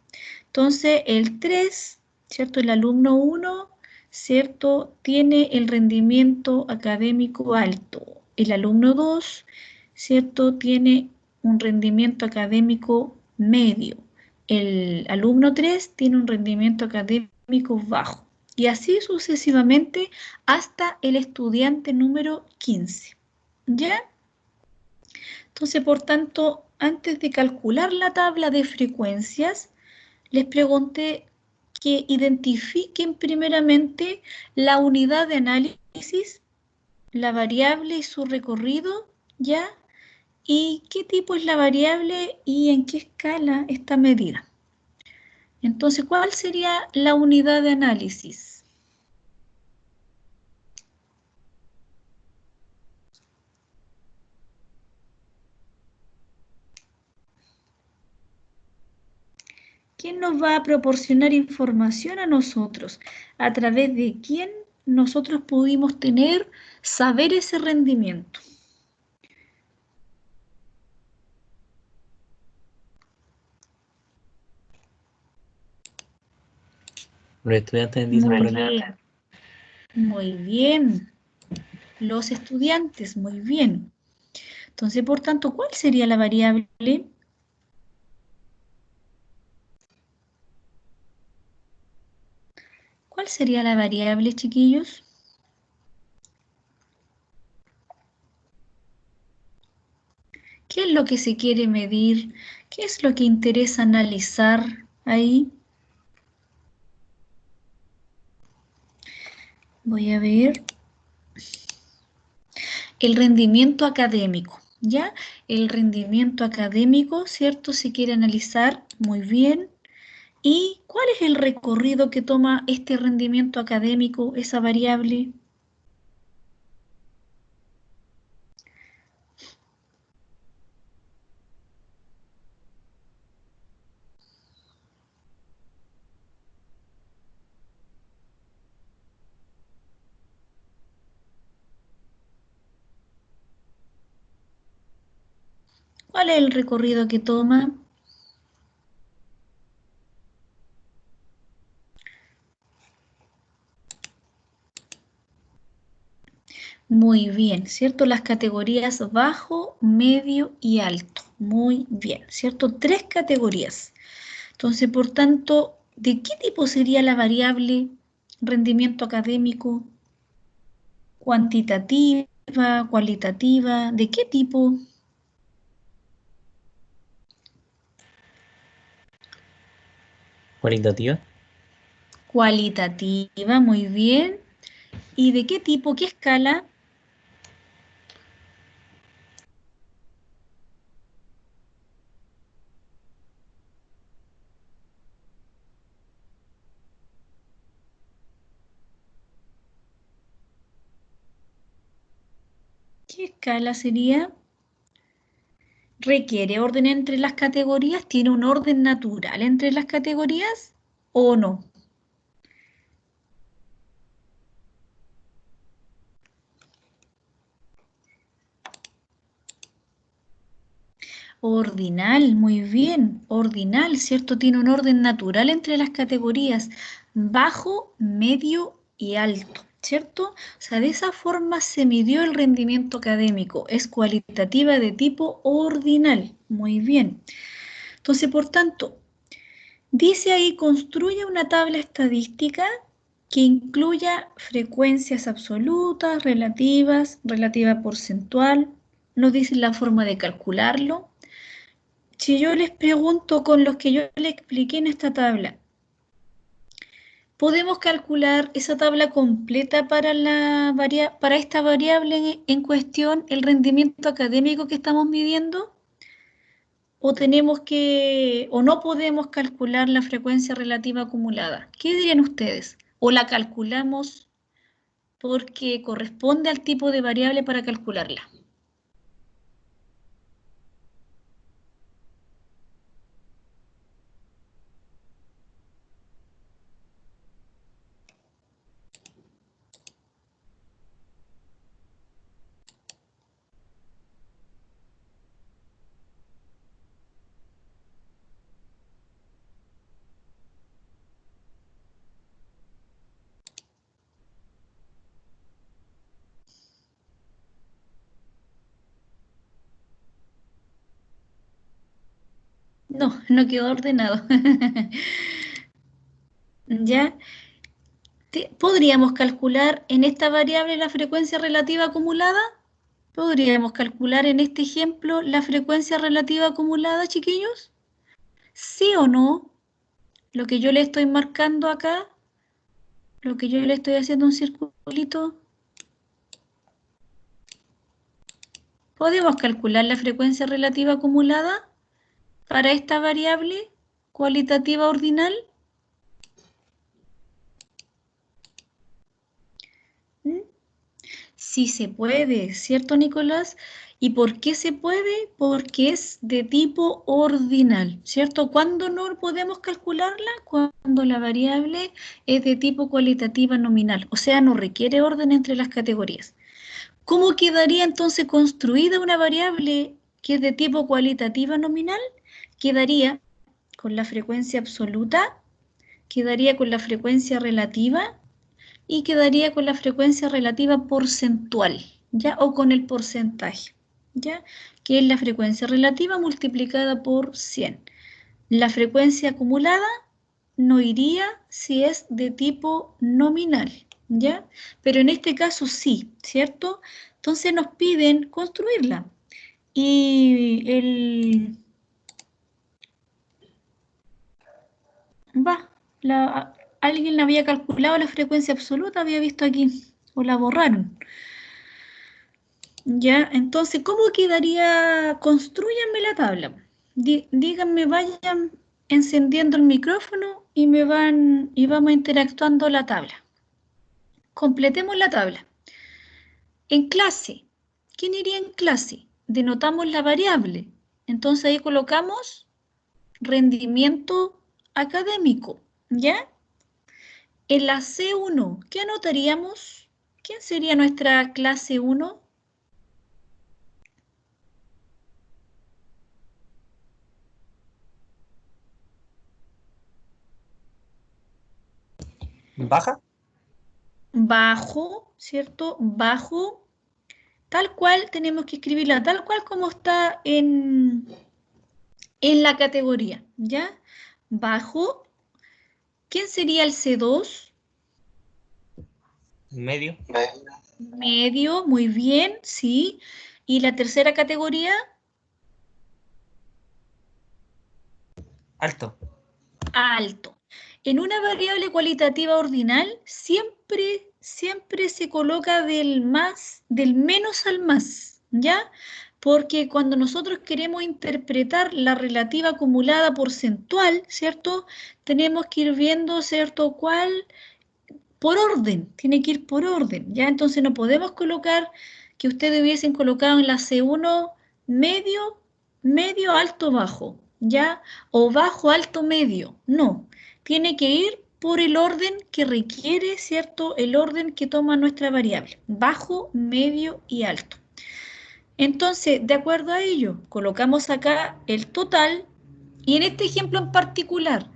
Entonces, el 3, ¿cierto?, el alumno 1, ¿cierto?, tiene el rendimiento académico alto. El alumno 2, ¿cierto?, tiene un rendimiento académico medio. El alumno 3 tiene un rendimiento académico bajo. Y así sucesivamente hasta el estudiante número 15. ¿Ya? Entonces, por tanto, antes de calcular la tabla de frecuencias, les pregunté que identifiquen primeramente la unidad de análisis, la variable y su recorrido, ¿ya? Y qué tipo es la variable y en qué escala está medida. Entonces, ¿cuál sería la unidad de análisis? ¿Quién nos va a proporcionar información a nosotros? ¿A través de quién nosotros pudimos saber ese rendimiento? Los estudiantes dicen Muy por aquí. bien, muy bien. Los estudiantes, muy bien. Entonces, por tanto, ¿cuál sería la variable? ¿Cuál sería la variable, chiquillos? ¿Qué es lo que se quiere medir? ¿Qué es lo que interesa analizar ahí? Voy a ver. El rendimiento académico, ¿ya? El rendimiento académico, ¿cierto? Se quiere analizar muy bien. ¿Y cuál es el recorrido que toma este rendimiento académico, esa variable? ¿Cuál es el recorrido que toma? Muy bien, ¿cierto? Las categorías bajo, medio y alto. Muy bien, ¿cierto? 3 categorías. Entonces, por tanto, ¿de qué tipo sería la variable rendimiento académico? ¿Cuantitativa, cualitativa? ¿De qué tipo? Cualitativa. Cualitativa, muy bien. ¿Y de qué tipo? ¿Qué escala? ¿Qué escala sería? ¿Requiere orden entre las categorías? ¿Tiene un orden natural entre las categorías o no? Ordinal, muy bien. Ordinal, ¿cierto? Tiene un orden natural entre las categorías bajo, medio y alto, ¿cierto? O sea, de esa forma se midió el rendimiento académico. Es cualitativa de tipo ordinal. Muy bien. Entonces, por tanto, dice ahí, construye una tabla estadística que incluya frecuencias absolutas, relativas, relativa porcentual. Nos dice la forma de calcularlo. Si yo les pregunto con los que yo les expliqué en esta tabla, ¿podemos calcular esa tabla completa para, para esta variable en cuestión, el rendimiento académico que estamos midiendo? ¿O tenemos o no podemos calcular la frecuencia relativa acumulada? ¿Qué dirían ustedes? ¿O la calculamos porque corresponde al tipo de variable para calcularla? No, no quedó ordenado. ¿Ya? ¿Podríamos calcular en esta variable la frecuencia relativa acumulada? ¿Podríamos calcular en este ejemplo la frecuencia relativa acumulada, chiquillos? ¿Sí o no? Lo que yo le estoy marcando acá, lo que yo le estoy haciendo un circulito. ¿Podemos calcular la frecuencia relativa acumulada para esta variable cualitativa ordinal? ¿Mm? Sí se puede, ¿cierto, Nicolás? ¿Y por qué se puede? Porque es de tipo ordinal, ¿cierto? ¿Cuándo no podemos calcularla? Cuando la variable es de tipo cualitativa nominal, o sea, no requiere orden entre las categorías. ¿Cómo quedaría entonces construida una variable que es de tipo cualitativa nominal? Quedaría con la frecuencia absoluta, quedaría con la frecuencia relativa y quedaría con la frecuencia relativa porcentual, ¿ya? O con el porcentaje, ¿ya? Que es la frecuencia relativa multiplicada por 100. La frecuencia acumulada no iría si es de tipo nominal, ¿ya? Pero en este caso sí, ¿cierto? Entonces nos piden construirla. Y alguien había calculado la frecuencia absoluta, había visto aquí, o la borraron. Ya, entonces, ¿cómo quedaría? Construyanme la tabla. Díganme, vayan encendiendo el micrófono y vamos interactuando la tabla. Completemos la tabla. En clase, ¿quién iría en clase? Denotamos la variable. Entonces ahí colocamos rendimiento académico, ¿ya? En la C1, ¿qué anotaríamos? ¿Quién sería nuestra clase 1? ¿Baja? Bajo, ¿cierto? Bajo, tal cual tenemos que escribirla, tal cual como está en la categoría, ¿ya? Bajo, ¿quién sería el C2? Medio. Medio, muy bien, sí. ¿Y la tercera categoría? Alto. Alto. En una variable cualitativa ordinal siempre se coloca del menos al más, ¿ya? Porque cuando nosotros queremos interpretar la relativa acumulada porcentual, ¿cierto? Tenemos que ir viendo, ¿cierto? ¿Cuál? Por orden, tiene que ir por orden, ¿ya? Entonces no podemos colocar que ustedes hubiesen colocado en la C1 medio, medio, alto, bajo, ¿ya? O bajo, alto, medio, no. Tiene que ir por el orden que requiere, ¿cierto? El orden que toma nuestra variable, bajo, medio y alto. Entonces, de acuerdo a ello, colocamos acá el total y en este ejemplo en particular,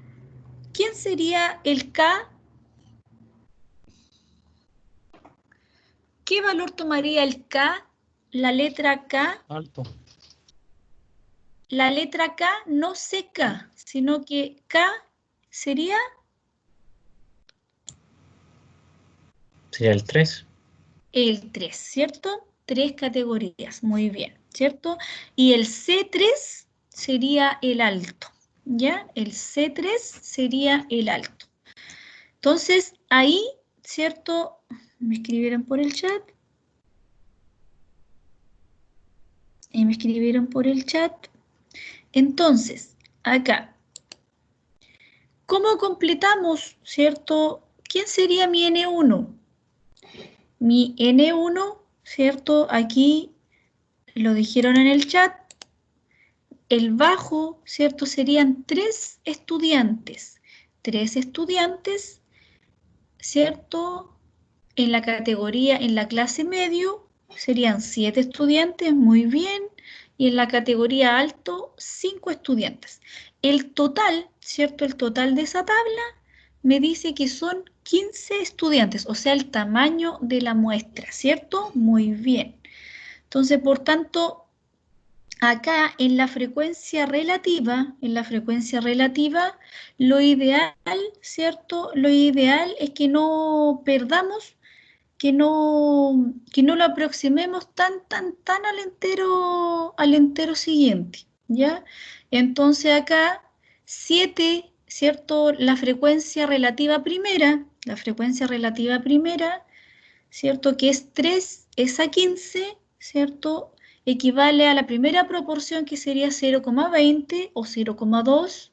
¿quién sería el K? ¿Qué valor tomaría el K? La letra K. Alto. La letra K no CK, sino que K sería Sería el 3. el 3, ¿cierto? 3 categorías, muy bien, ¿cierto? Y el C3 sería el alto, ¿ya? El C3 sería el alto. Entonces, ahí, ¿cierto? Me escribieron por el chat. Y me escribieron por el chat. Entonces, acá, ¿cómo completamos, cierto? ¿Quién sería mi N1? Mi N1, ¿cierto? Aquí lo dijeron en el chat. El bajo, ¿cierto? Serían 3 estudiantes. 3 estudiantes, ¿cierto? En la categoría, en la clase medio, serían 7 estudiantes, muy bien. Y en la categoría alto, 5 estudiantes. El total, ¿cierto? El total de esa tabla me dice que son 15 estudiantes, o sea, el tamaño de la muestra, ¿cierto? Muy bien. Entonces, por tanto, acá en la frecuencia relativa, lo ideal, ¿cierto? Lo ideal es que no perdamos, que no lo aproximemos tan al entero siguiente, ¿ya? Entonces acá 7, ¿cierto? La frecuencia relativa primera, ¿cierto? Que es 3 es a 15, ¿cierto? Equivale a la primera proporción que sería 0,20 o 0,2.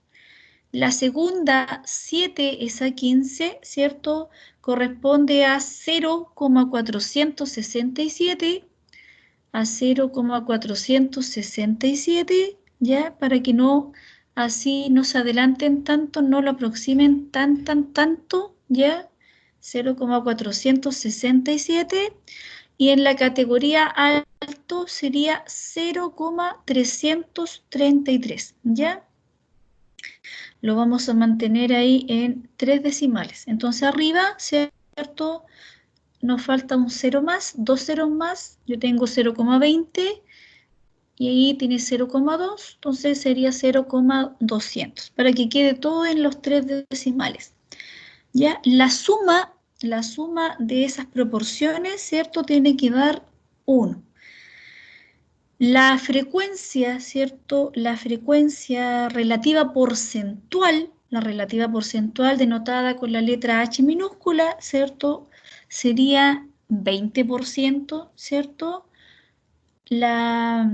La segunda, 7 es a 15, ¿cierto? Corresponde a 0,467, ¿ya? Para que no, así no se adelanten tanto, no lo aproximen tanto, ¿ya? 0,467. Y en la categoría alto sería 0,333, ¿ya? Lo vamos a mantener ahí en 3 decimales. Entonces arriba, ¿cierto? Nos falta un 0 más, 2 ceros más. Yo tengo 0,20 y ahí tiene 0,2, entonces sería 0,200, para que quede todo en los 3 decimales. Ya, la suma de esas proporciones, ¿cierto? Tiene que dar 1. La frecuencia, ¿cierto? La frecuencia relativa porcentual, denotada con la letra H minúscula, ¿cierto? Sería 20%, ¿cierto? La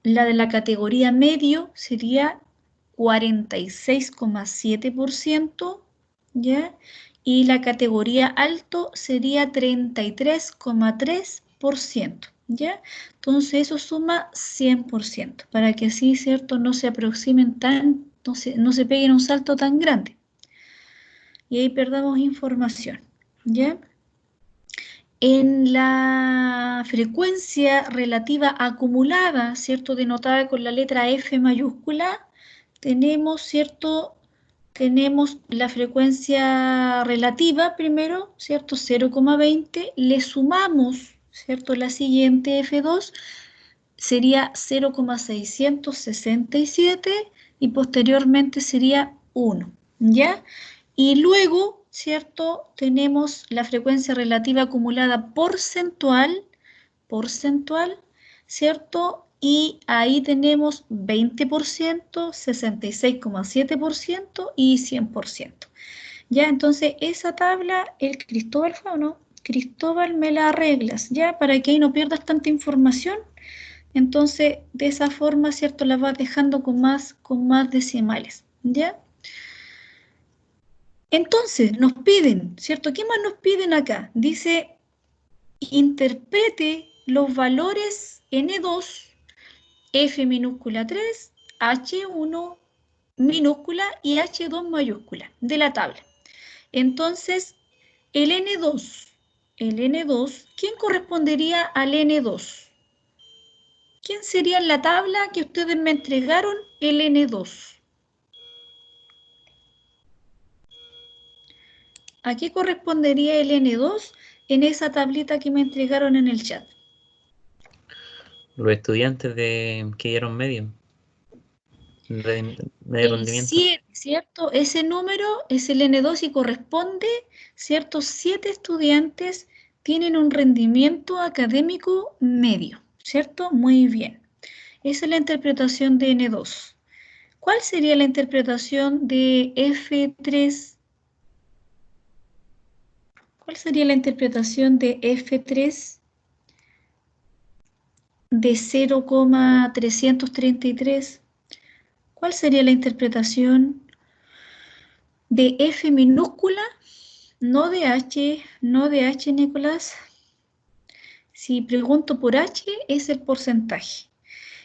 de la categoría medio sería 46,7%, ¿ya? Y la categoría alto sería 33,3%, ¿ya? Entonces eso suma 100%, para que así, ¿cierto? No se aproximen no se peguen un salto tan grande. Y ahí perdamos información, ¿ya? En la frecuencia relativa acumulada, ¿cierto? Denotada con la letra F mayúscula, tenemos, ¿cierto? Tenemos la frecuencia relativa primero, ¿cierto? 0,20, le sumamos, ¿cierto? La siguiente F2 sería 0,667 y posteriormente sería 1, ¿ya? Y luego, ¿cierto? Tenemos la frecuencia relativa acumulada porcentual, ¿cierto? Y ahí tenemos 20%, 66,7% y 100%. Ya, entonces esa tabla, el Cristóbal fue o no, Cristóbal me la arreglas, ya, para que ahí no pierdas tanta información. Entonces, de esa forma, ¿cierto? La vas dejando con más decimales, ¿ya? Entonces, nos piden, ¿cierto? ¿Qué más nos piden acá? Dice, interprete los valores N2, F minúscula 3, H1 minúscula y H2 mayúscula de la tabla. Entonces, el N2, ¿quién correspondería al N2? ¿Quién sería en la tabla que ustedes me entregaron el N2? ¿A qué correspondería el N2 en esa tablita que me entregaron en el chat? Los estudiantes que dieron medio El rendimiento. 7, ¿cierto? Ese número es el N2 y corresponde, ¿cierto? 7 estudiantes tienen un rendimiento académico medio, ¿cierto? Muy bien. Esa es la interpretación de N2. ¿Cuál sería la interpretación de F3? ¿Cuál sería la interpretación de F3 de 0,333? ¿Cuál sería la interpretación de F minúscula? No de H, Nicolás. Si pregunto por H, es el porcentaje.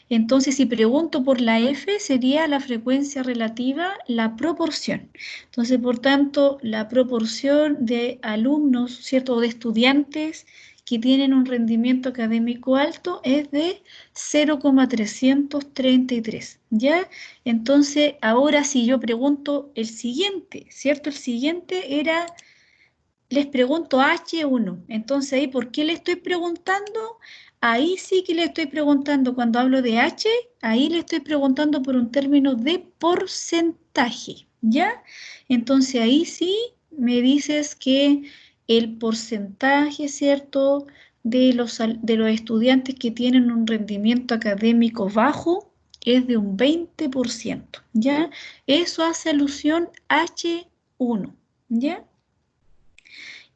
Entonces, si pregunto por la F, sería la frecuencia relativa, la proporción. Entonces, por tanto, la proporción de alumnos, ¿cierto? O de estudiantes que tienen un rendimiento académico alto es de 0,333, ¿ya? Entonces, ahora si yo pregunto el siguiente, ¿cierto? El siguiente era, les pregunto H1. Entonces, ahí, ¿por qué le estoy preguntando? ahí sí que le estoy preguntando, cuando hablo de H, ahí le estoy preguntando por un término de porcentaje, ¿ya? Entonces ahí sí me dices que el porcentaje, ¿cierto?, de los estudiantes que tienen un rendimiento académico bajo es de un 20%, ¿ya? Eso hace alusión H1, ¿ya?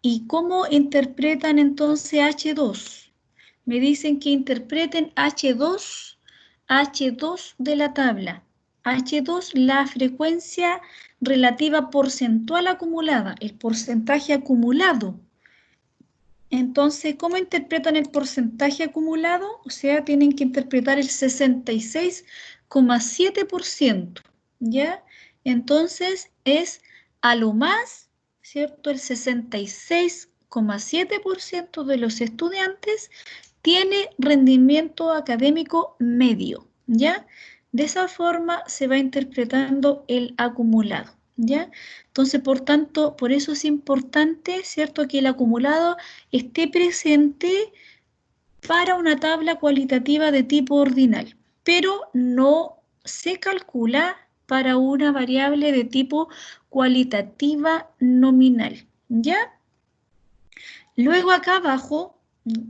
¿Y cómo interpretan entonces H2? Me dicen que interpreten H2 de la tabla. H2, la frecuencia relativa porcentual acumulada, el porcentaje acumulado. Entonces, ¿cómo interpretan el porcentaje acumulado? O sea, tienen que interpretar el 66,7%, ¿ya? Entonces, es a lo más, ¿cierto? El 66,7% de los estudiantes tiene rendimiento académico medio, ¿ya? De esa forma se va interpretando el acumulado, ¿ya? Entonces, por tanto, por eso es importante, ¿cierto?, que el acumulado esté presente para una tabla cualitativa de tipo ordinal, pero no se calcula para una variable de tipo cualitativa nominal, ¿ya? Luego acá abajo,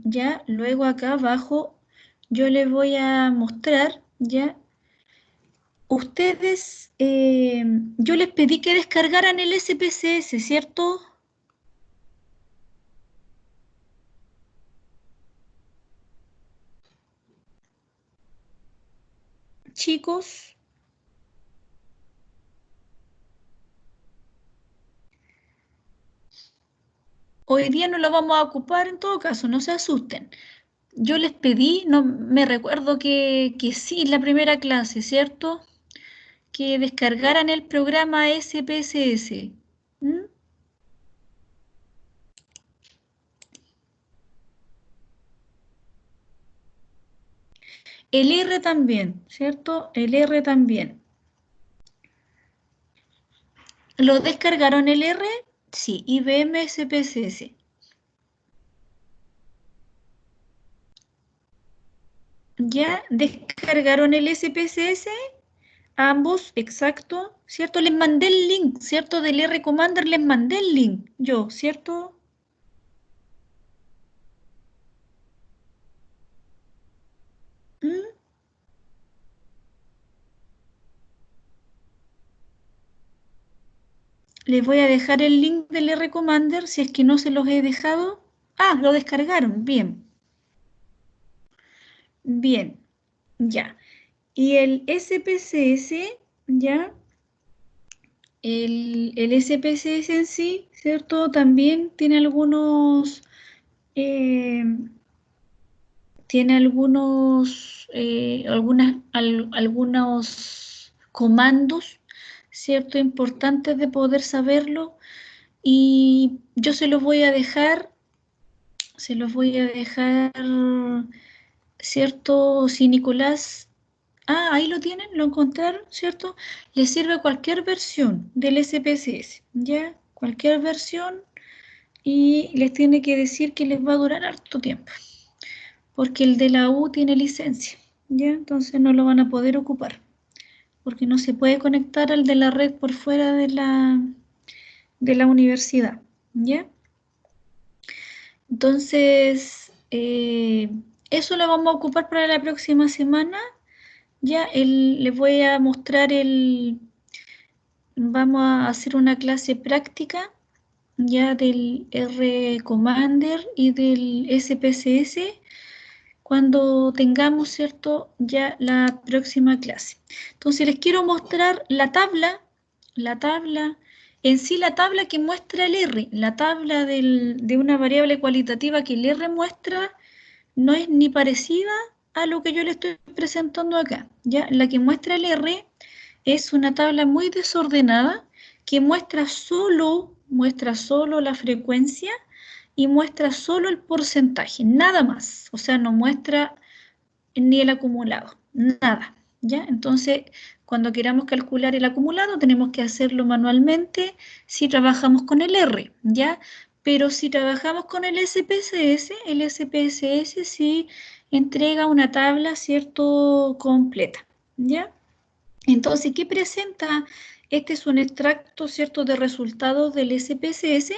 ¿ya? Luego acá abajo yo les voy a mostrar, ¿ya? Ustedes, yo les pedí que descargaran el SPSS, ¿cierto? Chicos, hoy día no lo vamos a ocupar en todo caso, no se asusten. Yo les pedí, no me recuerdo que sí, la primera clase, ¿cierto? Que descargaran el programa SPSS. ¿Mm? El R también, ¿cierto? El R también. ¿Lo descargaron el R? Sí, IBM SPSS. ¿Ya descargaron el SPSS? Ambos, exacto, ¿cierto? Les mandé el link, ¿cierto? Del R Commander les mandé el link, yo, ¿cierto? ¿Mm? Les voy a dejar el link del R Commander si es que no se los he dejado. Ah, lo descargaron, bien. Bien, ya. Y el SPSS, ya, el SPSS en sí, ¿cierto? También tiene algunos, eh, algunos comandos, ¿cierto? Importantes de poder saberlo. Y yo se los voy a dejar, ¿cierto? Si Nicolás, ahí lo tienen, lo encontraron, ¿cierto? Les sirve cualquier versión del SPSS, ¿ya? Cualquier versión y les tiene que decir que les va a durar harto tiempo, porque el de la U tiene licencia, ¿ya? Entonces no lo van a poder ocupar, porque no se puede conectar al de la red por fuera de la universidad, ¿ya? Entonces, eso lo vamos a ocupar para la próxima semana. Ya les voy a mostrar vamos a hacer una clase práctica ya del R Commander y del SPSS cuando tengamos, ¿cierto?, ya la próxima clase. Entonces les quiero mostrar la tabla, en sí la tabla que muestra el R, la tabla de una variable cualitativa que el R muestra no es ni parecida a lo que yo le estoy presentando acá. ¿Ya? La que muestra el R es una tabla muy desordenada que muestra solo la frecuencia y muestra solo el porcentaje, nada más. O sea, no muestra ni el acumulado, nada. ¿Ya? Entonces, cuando queramos calcular el acumulado, tenemos que hacerlo manualmente si trabajamos con el R, ¿ya? Pero si trabajamos con el SPSS sí entrega una tabla, ¿cierto?, completa, ¿ya? Entonces, ¿qué presenta? Este es un extracto, ¿cierto?, de resultados del SPSS,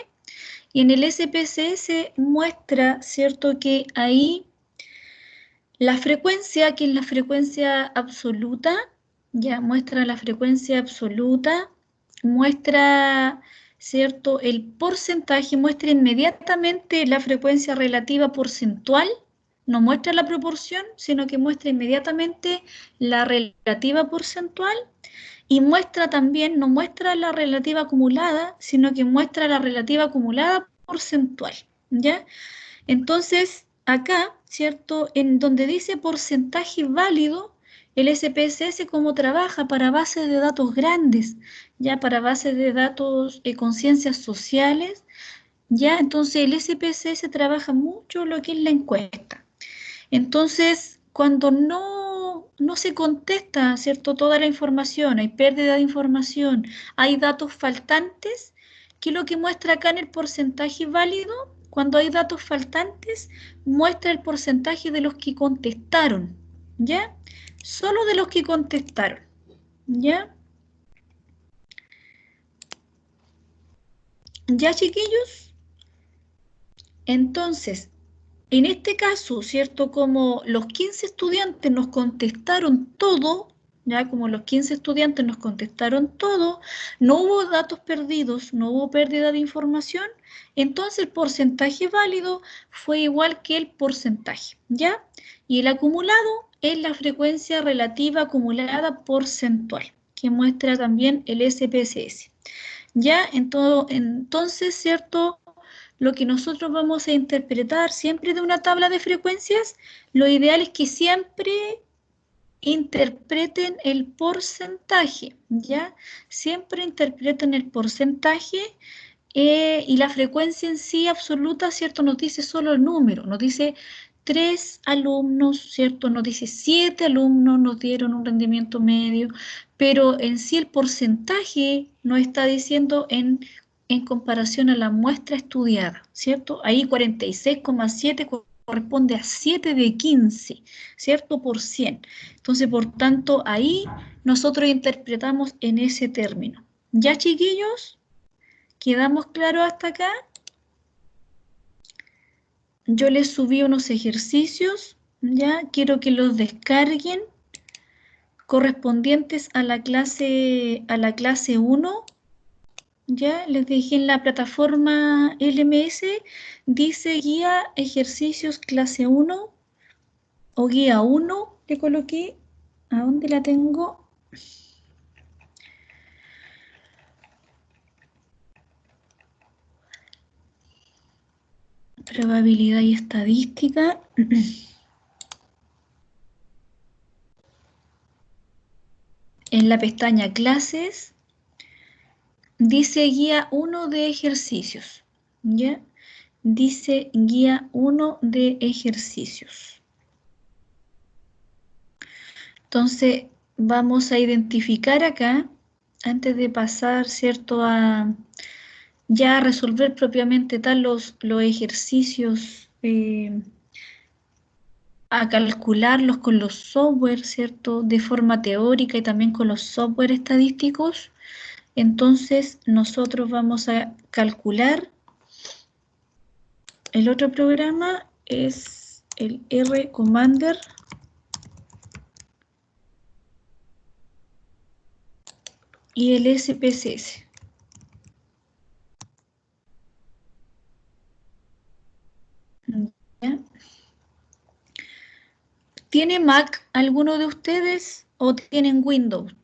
y en el SPSS muestra, ¿cierto?, que ahí la frecuencia, que es la frecuencia absoluta, ya muestra la frecuencia absoluta, muestra, ¿cierto?, el porcentaje, muestra inmediatamente la frecuencia relativa porcentual, no muestra la proporción, sino que muestra inmediatamente la relativa porcentual, y muestra también, no muestra la relativa acumulada, sino que muestra la relativa acumulada porcentual, ¿ya? Entonces, acá, ¿cierto? En donde dice porcentaje válido, el SPSS cómo trabaja para bases de datos grandes, ya para bases de datos con ciencias sociales, ya entonces el SPSS trabaja mucho lo que es la encuesta. Entonces, cuando no se contesta, ¿cierto?, toda la información, hay pérdida de información, hay datos faltantes, ¿qué es lo que muestra acá en el porcentaje válido? Cuando hay datos faltantes, muestra el porcentaje de los que contestaron, ¿ya? Solo de los que contestaron, ¿ya? ¿Ya, chiquillos? Entonces, en este caso, ¿cierto? Como los 15 estudiantes nos contestaron todo, ya como los 15 estudiantes nos contestaron todo, no hubo datos perdidos, no hubo pérdida de información, entonces el porcentaje válido fue igual que el porcentaje, ¿ya? Y el acumulado es la frecuencia relativa acumulada porcentual, que muestra también el SPSS. Ya, entonces, ¿cierto? Lo que nosotros vamos a interpretar siempre de una tabla de frecuencias, lo ideal es que siempre interpreten el porcentaje, ¿ya? Siempre interpreten el porcentaje y la frecuencia en sí absoluta, ¿cierto? Nos dice solo el número, nos dice 3 alumnos, ¿cierto? Nos dice 7 alumnos nos dieron un rendimiento medio, pero en sí el porcentaje nos está diciendo en comparación a la muestra estudiada, ¿cierto? Ahí 46,7 corresponde a 7 de 15, ¿cierto? Por 100. Entonces, por tanto, ahí nosotros interpretamos en ese término. ¿Ya, chiquillos? ¿Quedamos claros hasta acá? Yo les subí unos ejercicios, ¿ya? Quiero que los descarguen correspondientes a la clase 1, ¿ya? Les dejé en la plataforma LMS, dice guía ejercicios clase 1 o guía 1, le coloqué. ¿A dónde la tengo? Probabilidad y estadística. En la pestaña clases dice guía 1 de ejercicios, ¿ya? Dice guía 1 de ejercicios. Entonces, vamos a identificar acá, antes de pasar, ¿cierto?, a ya resolver propiamente tal los ejercicios, a calcularlos con los software, ¿cierto?, de forma teórica y también con los software estadísticos. Entonces, nosotros vamos a calcular. El otro programa es el RCommander. Y el SPSS. ¿Ya? ¿Tiene Mac alguno de ustedes o tienen Windows?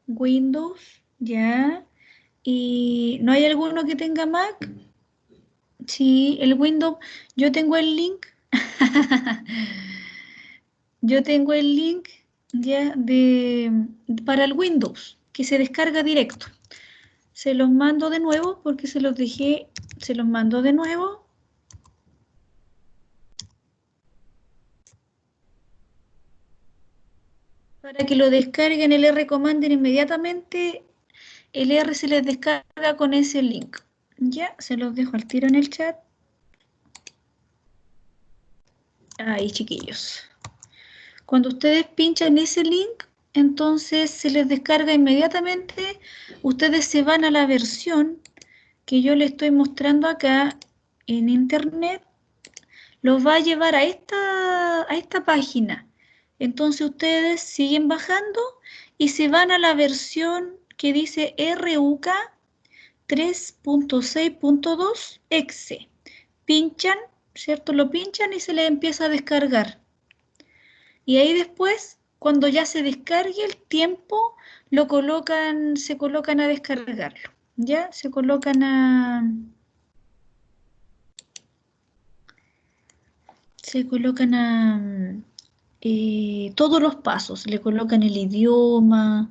Windows, ya. ¿Y no hay alguno que tenga Mac? Sí, el Windows, yo tengo el link. Yo tengo el link ya para el Windows, que se descarga directo. Se los mando de nuevo porque se los dejé, se los mando de nuevo. Para que lo descarguen el R-Commander inmediatamente, el R se les descarga con ese link. Ya, se los dejo al tiro en el chat. Ahí, chiquillos. Cuando ustedes pinchan ese link, entonces se les descarga inmediatamente. Ustedes se van a la versión que yo les estoy mostrando acá en internet. Los va a llevar a esta página. Entonces ustedes siguen bajando y se van a la versión que dice RUK 3.6.2 exe. Pinchan, ¿cierto? Lo pinchan y se les empieza a descargar. Y ahí después, cuando ya se descargue el tiempo, se colocan a descargarlo. ¿Ya? Se colocan todos los pasos. Le colocan el idioma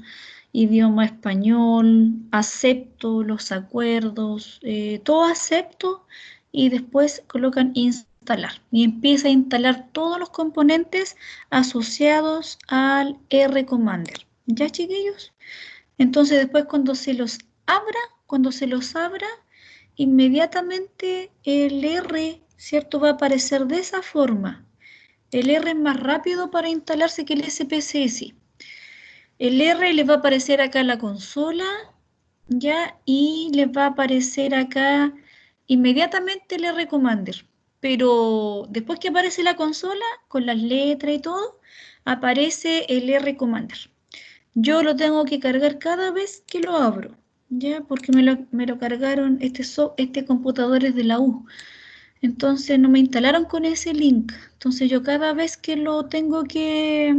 español, acepto los acuerdos, todo acepto y después colocan instalar y empieza a instalar todos los componentes asociados al R-Commander. ¿Ya, chiquillos? Entonces después cuando se los abra, inmediatamente el R, ¿cierto? Va a aparecer de esa forma. El R es más rápido para instalarse que el SPSS. El R les va a aparecer acá en la consola, ¿ya? Y les va a aparecer acá inmediatamente el R Commander. Pero después que aparece la consola, con las letras y todo, aparece el R Commander. Yo lo tengo que cargar cada vez que lo abro, ¿ya? Porque me lo cargaron, este computador es de la U. Entonces no me instalaron con ese link. Entonces yo cada vez que lo tengo que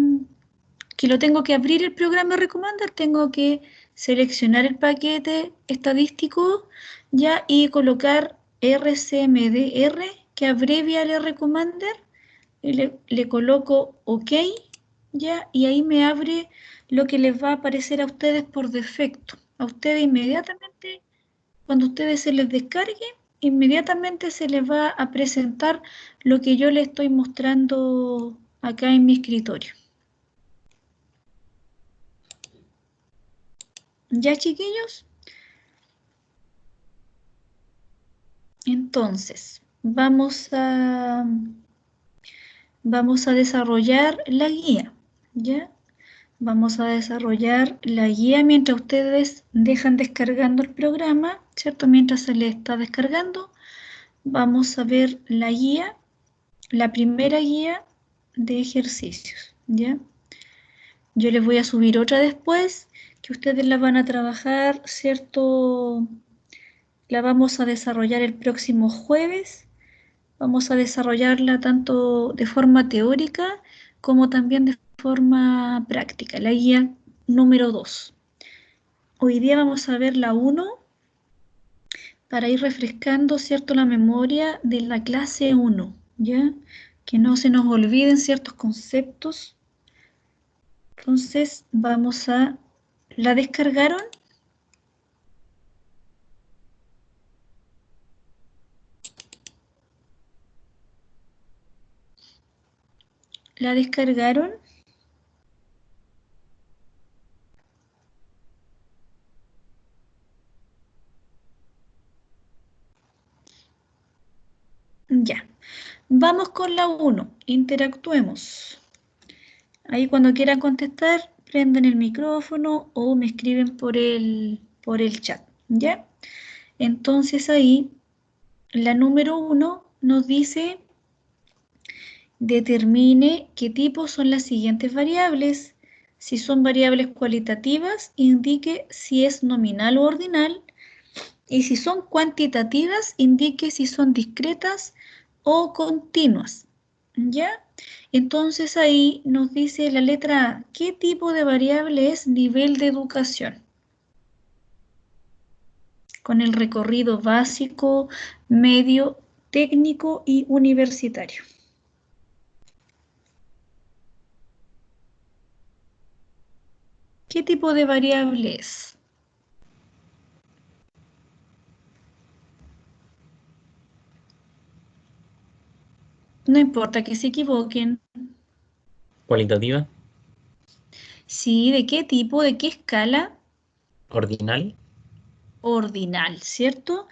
abrir el programa Recommender, tengo que seleccionar el paquete estadístico ya y colocar RCMDR que abrevia el Recommender y le coloco OK ya y ahí me abre lo que les va a aparecer a ustedes por defecto. A ustedes inmediatamente, cuando a ustedes se les descargue, inmediatamente se les va a presentar lo que yo les estoy mostrando acá en mi escritorio. ¿Ya, chiquillos? Entonces, vamos a desarrollar la guía, ¿ya? Vamos a desarrollar la guía mientras ustedes dejan descargando el programa, ¿cierto? Mientras se les está descargando, vamos a ver la guía, la primera guía de ejercicios, ¿ya? Yo les voy a subir otra después, que ustedes la van a trabajar, ¿cierto? La vamos a desarrollar el próximo jueves. Vamos a desarrollarla tanto de forma teórica como también de forma práctica, la guía número 2. Hoy día vamos a ver la 1 para ir refrescando, ¿cierto?, la memoria de la clase 1, ¿ya? Que no se nos olviden ciertos conceptos. Entonces, ¿la descargaron? ¿La descargaron? Ya. Vamos con la 1. Interactuemos. Ahí cuando quieran contestar, prenden el micrófono o me escriben por el chat, ¿ya? Entonces ahí, la número 1 nos dice, determine qué tipo son las siguientes variables. Si son variables cualitativas, indique si es nominal o ordinal. Y si son cuantitativas, indique si son discretas o continuas, ¿ya? Entonces ahí nos dice la letra A, ¿qué tipo de variable es nivel de educación? Con el recorrido básico, medio, técnico y universitario. ¿Qué tipo de variable es? No importa que se equivoquen. Cualitativa. Sí, ¿de qué tipo? ¿De qué escala? Ordinal. Ordinal, ¿cierto?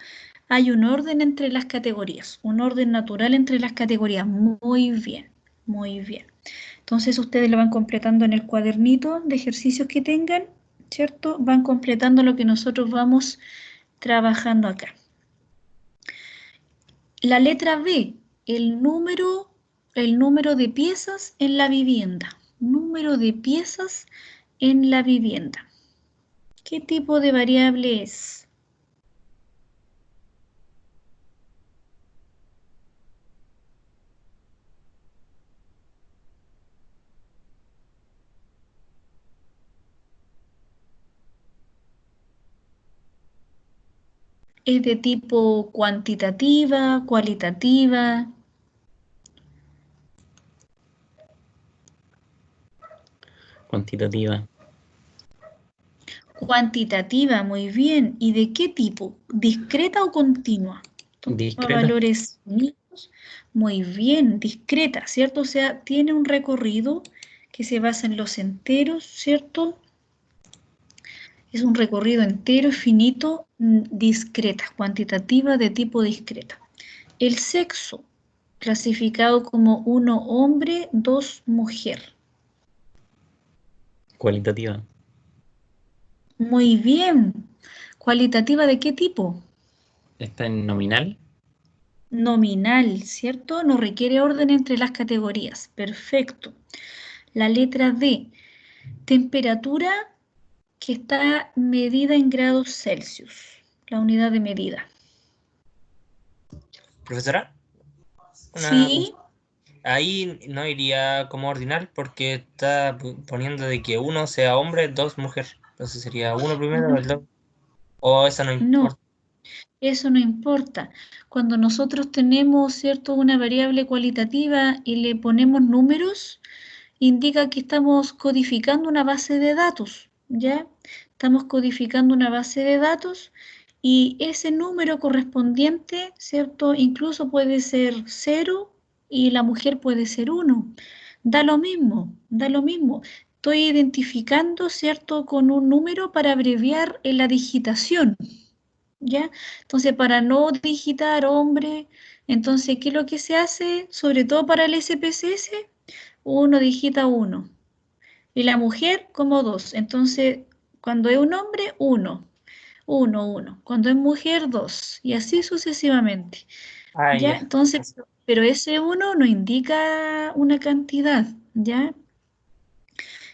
Hay un orden entre las categorías, un orden natural entre las categorías. Muy bien, muy bien. Entonces ustedes lo van completando en el cuadernito de ejercicios que tengan, ¿cierto? Van completando lo que nosotros vamos trabajando acá. La letra B, el número de piezas en la vivienda. Número de piezas en la vivienda. ¿Qué tipo de variable es? ¿Es de tipo cuantitativa, cualitativa? Cuantitativa. Cuantitativa, muy bien. ¿Y de qué tipo? ¿Discreta o continua? Toma Discreta. valores unidos. Muy bien, discreta, ¿cierto? O sea, tiene un recorrido que se basa en los enteros, ¿cierto? Es un recorrido entero, finito, discreta, cuantitativa de tipo discreta. El sexo, clasificado como 1 hombre, 2 mujer. Cualitativa. Muy bien. ¿Cualitativa de qué tipo? Está en nominal. Nominal, ¿cierto? No requiere orden entre las categorías. Perfecto. La letra D, temperatura que está medida en grados Celsius, la unidad de medida. Profesora, Sí, ahí no iría como ordinal porque está poniendo de que uno sea hombre, dos mujer. Entonces sería uno primero, el dos. O esa no no, importa. eso no importa. Cuando nosotros tenemos, ¿cierto?, una variable cualitativa y le ponemos números, indica que estamos codificando una base de datos, ¿ya? Estamos codificando una base de datos y ese número correspondiente, ¿cierto? Incluso puede ser 0 y la mujer puede ser 1. Da lo mismo, da lo mismo. Estoy identificando, ¿cierto?, con un número para abreviar en la digitación, ¿ya? Entonces, para no digitar hombre, entonces, ¿qué es lo que se hace? Sobre todo para el SPSS, uno digita 1 y la mujer como 2. Entonces, cuando es un hombre, 1, 1, 1. Cuando es mujer, 2. Y así sucesivamente. Ah, ¿Ya? ya. Entonces, pero ese 1 no indica una cantidad, ¿ya?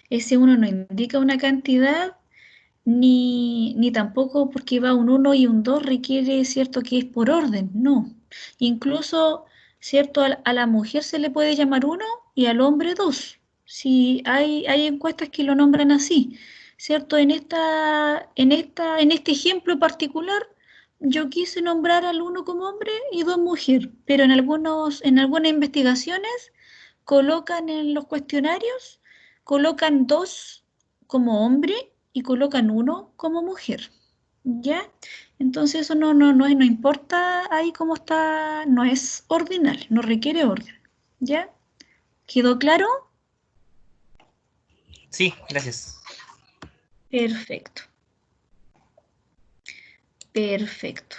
Ese 1 no indica una cantidad, ni tampoco porque va un 1 y un 2 requiere, ¿cierto?, que es por orden, no. Incluso, ¿cierto?, a la mujer se le puede llamar 1 y al hombre 2. Si hay encuestas que lo nombran así, ¿cierto? En este ejemplo particular, yo quise nombrar al 1 como hombre y 2 mujer, pero en algunas investigaciones colocan en los cuestionarios, colocan 2 como hombre y colocan 1 como mujer, ¿ya? Entonces eso no importa ahí cómo está, no es ordinal, no requiere orden, ¿ya? ¿Quedó claro? Sí, gracias. Perfecto, perfecto.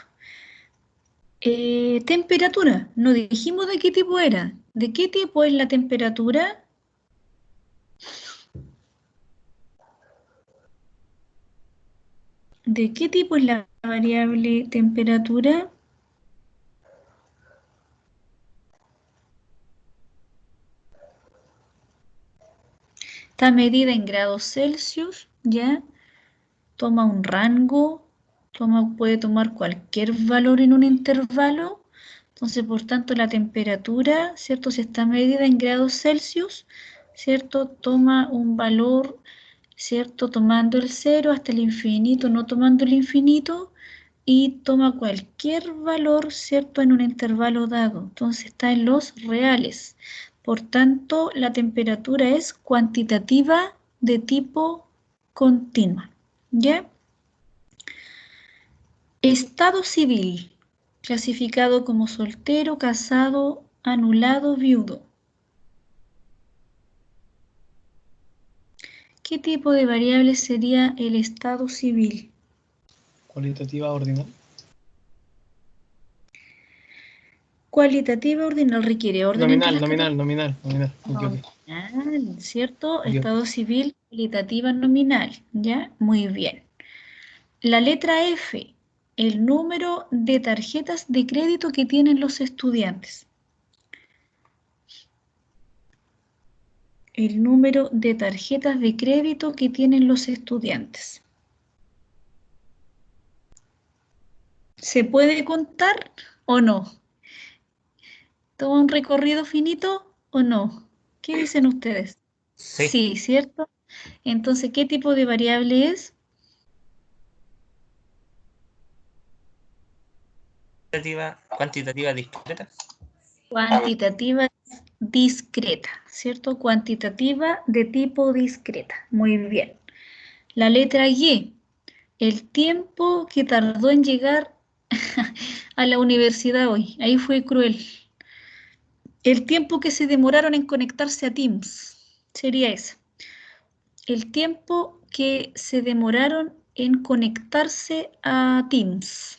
Temperatura, no dijimos de qué tipo era. ¿De qué tipo es la temperatura? ¿De qué tipo es la variable temperatura? Está medida en grados Celsius, ¿ya? Toma un rango, puede tomar cualquier valor en un intervalo. Entonces, por tanto, la temperatura, ¿cierto? Si está medida en grados Celsius, ¿cierto? Toma un valor, ¿cierto? Tomando el 0 hasta el infinito, no tomando el infinito, y toma cualquier valor, ¿cierto?, en un intervalo dado. Entonces está en los reales. Por tanto, la temperatura es cuantitativa de tipo continua. ¿Ya? Estado civil, clasificado como soltero, casado, anulado, viudo. ¿Qué tipo de variable sería el estado civil? Cualitativa ordinal. Cualitativa ordinal requiere orden entre las categorías. Nominal. Me equivoqué. Nominal, ¿cierto? Me equivoqué. Estado civil, cualitativa nominal, ¿ya? Muy bien. La letra F, el número de tarjetas de crédito que tienen los estudiantes. El número de tarjetas de crédito que tienen los estudiantes. ¿Se puede contar o no? ¿Toma un recorrido finito o no? ¿Qué dicen ustedes? Sí. Sí, ¿cierto? Entonces, ¿qué tipo de variable es? Cuantitativa discreta. Cuantitativa discreta, ¿cierto? Cuantitativa de tipo discreta. Muy bien. La letra Y, el tiempo que tardó en llegar a la universidad hoy. Ahí fue cruel. El tiempo que se demoraron en conectarse a Teams. Sería eso. El tiempo que se demoraron en conectarse a Teams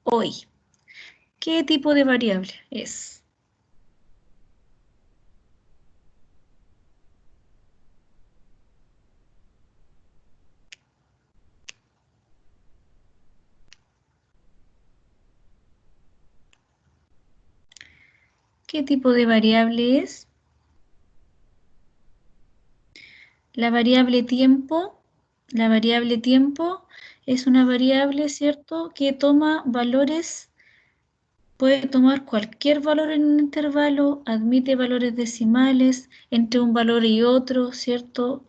hoy. ¿Qué tipo de variable es? ¿Qué tipo de variable es? La variable tiempo es una variable, ¿cierto?, que toma valores, puede tomar cualquier valor en un intervalo, admite valores decimales entre un valor y otro, ¿cierto?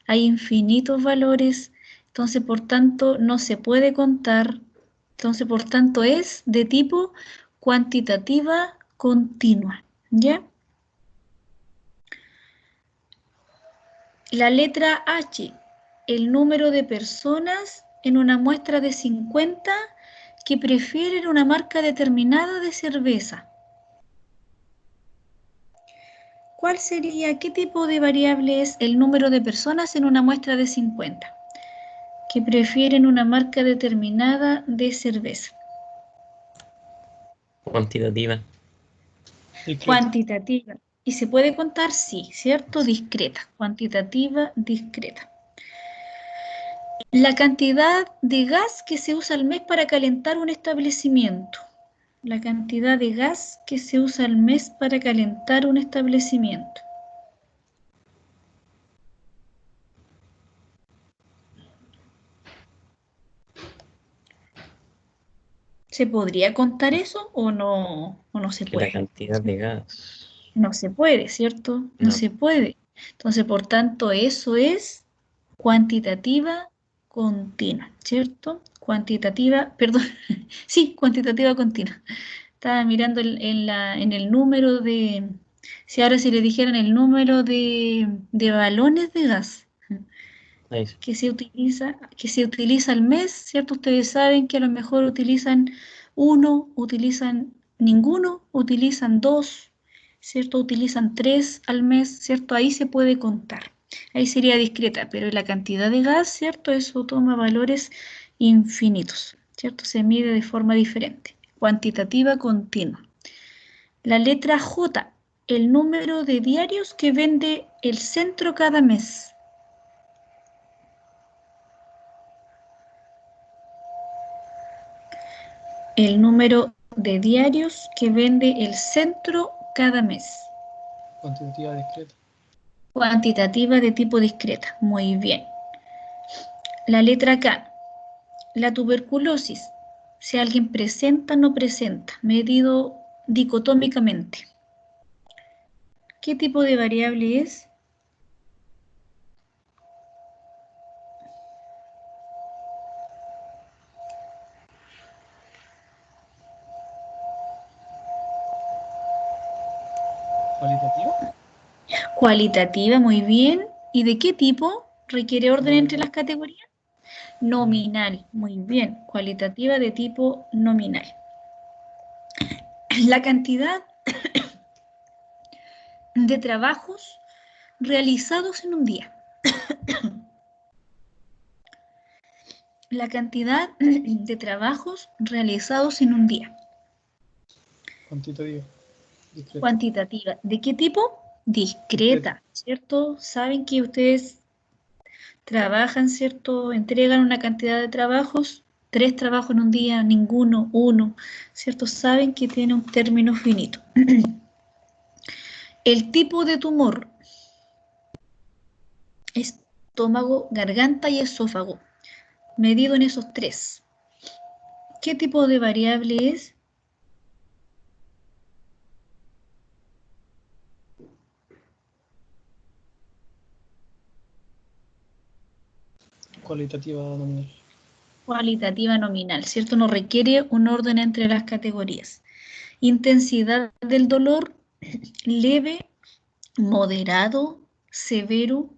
Hay infinitos valores, entonces por tanto no se puede contar, entonces por tanto es de tipo cuantitativa continua, ¿ya? La letra H, el número de personas en una muestra de 50 que prefieren una marca determinada de cerveza. ¿Cuál sería, qué tipo de variable es el número de personas en una muestra de 50 que prefieren una marca determinada de cerveza? Cuantitativa. Discreta. Cuantitativa. ¿Y se puede contar? Sí, ¿cierto? Discreta. Cuantitativa, discreta. La cantidad de gas que se usa al mes para calentar un establecimiento. La cantidad de gas que se usa al mes para calentar un establecimiento. ¿Se podría contar eso o no se Que la puede? cantidad de gas. No se puede, ¿cierto? No No. se puede. Entonces, por tanto, eso es cuantitativa continua, ¿cierto? Cuantitativa, perdón, sí, cuantitativa continua. Estaba mirando en el número de, si ahora si le dijeran el número de balones de gas Ahí sí. que se utiliza al mes, ¿cierto? Ustedes saben que a lo mejor utilizan uno, utilizan ninguno, utilizan dos, ¿cierto? Utilizan 3 al mes, ¿cierto? Ahí se puede contar. Ahí sería discreta, pero la cantidad de gas, ¿cierto? Eso toma valores infinitos, ¿cierto? Se mide de forma diferente. Cuantitativa continua. La letra J, el número de diarios que vende el centro cada mes. El número de diarios que vende el centro cada mes. Cuantitativa discreta. Cuantitativa de tipo discreta. Muy bien. La letra K. La tuberculosis. Si alguien presenta o no presenta. Medido dicotómicamente. ¿Qué tipo de variable es? Cualitativa. Cualitativa, muy bien. ¿Y de qué tipo? ¿Requiere orden entre las Nominal. categorías? Nominal, muy bien. Cualitativa de tipo nominal. La cantidad de trabajos realizados en un día. la cantidad de trabajos realizados en un día. Cuantitativa. Discreta. Cuantitativa. ¿De qué tipo? Discreta, ¿cierto? Saben que ustedes trabajan, ¿cierto? Entregan una cantidad de trabajos, 3 trabajos en un día, ninguno, 1, ¿cierto? Saben que tiene un término finito. El tipo de tumor: estómago, garganta y esófago, medido en esos 3. ¿Qué tipo de variable es? Cualitativa nominal. Cualitativa nominal, ¿cierto? No requiere un orden entre las categorías. Intensidad del dolor: leve, moderado, severo.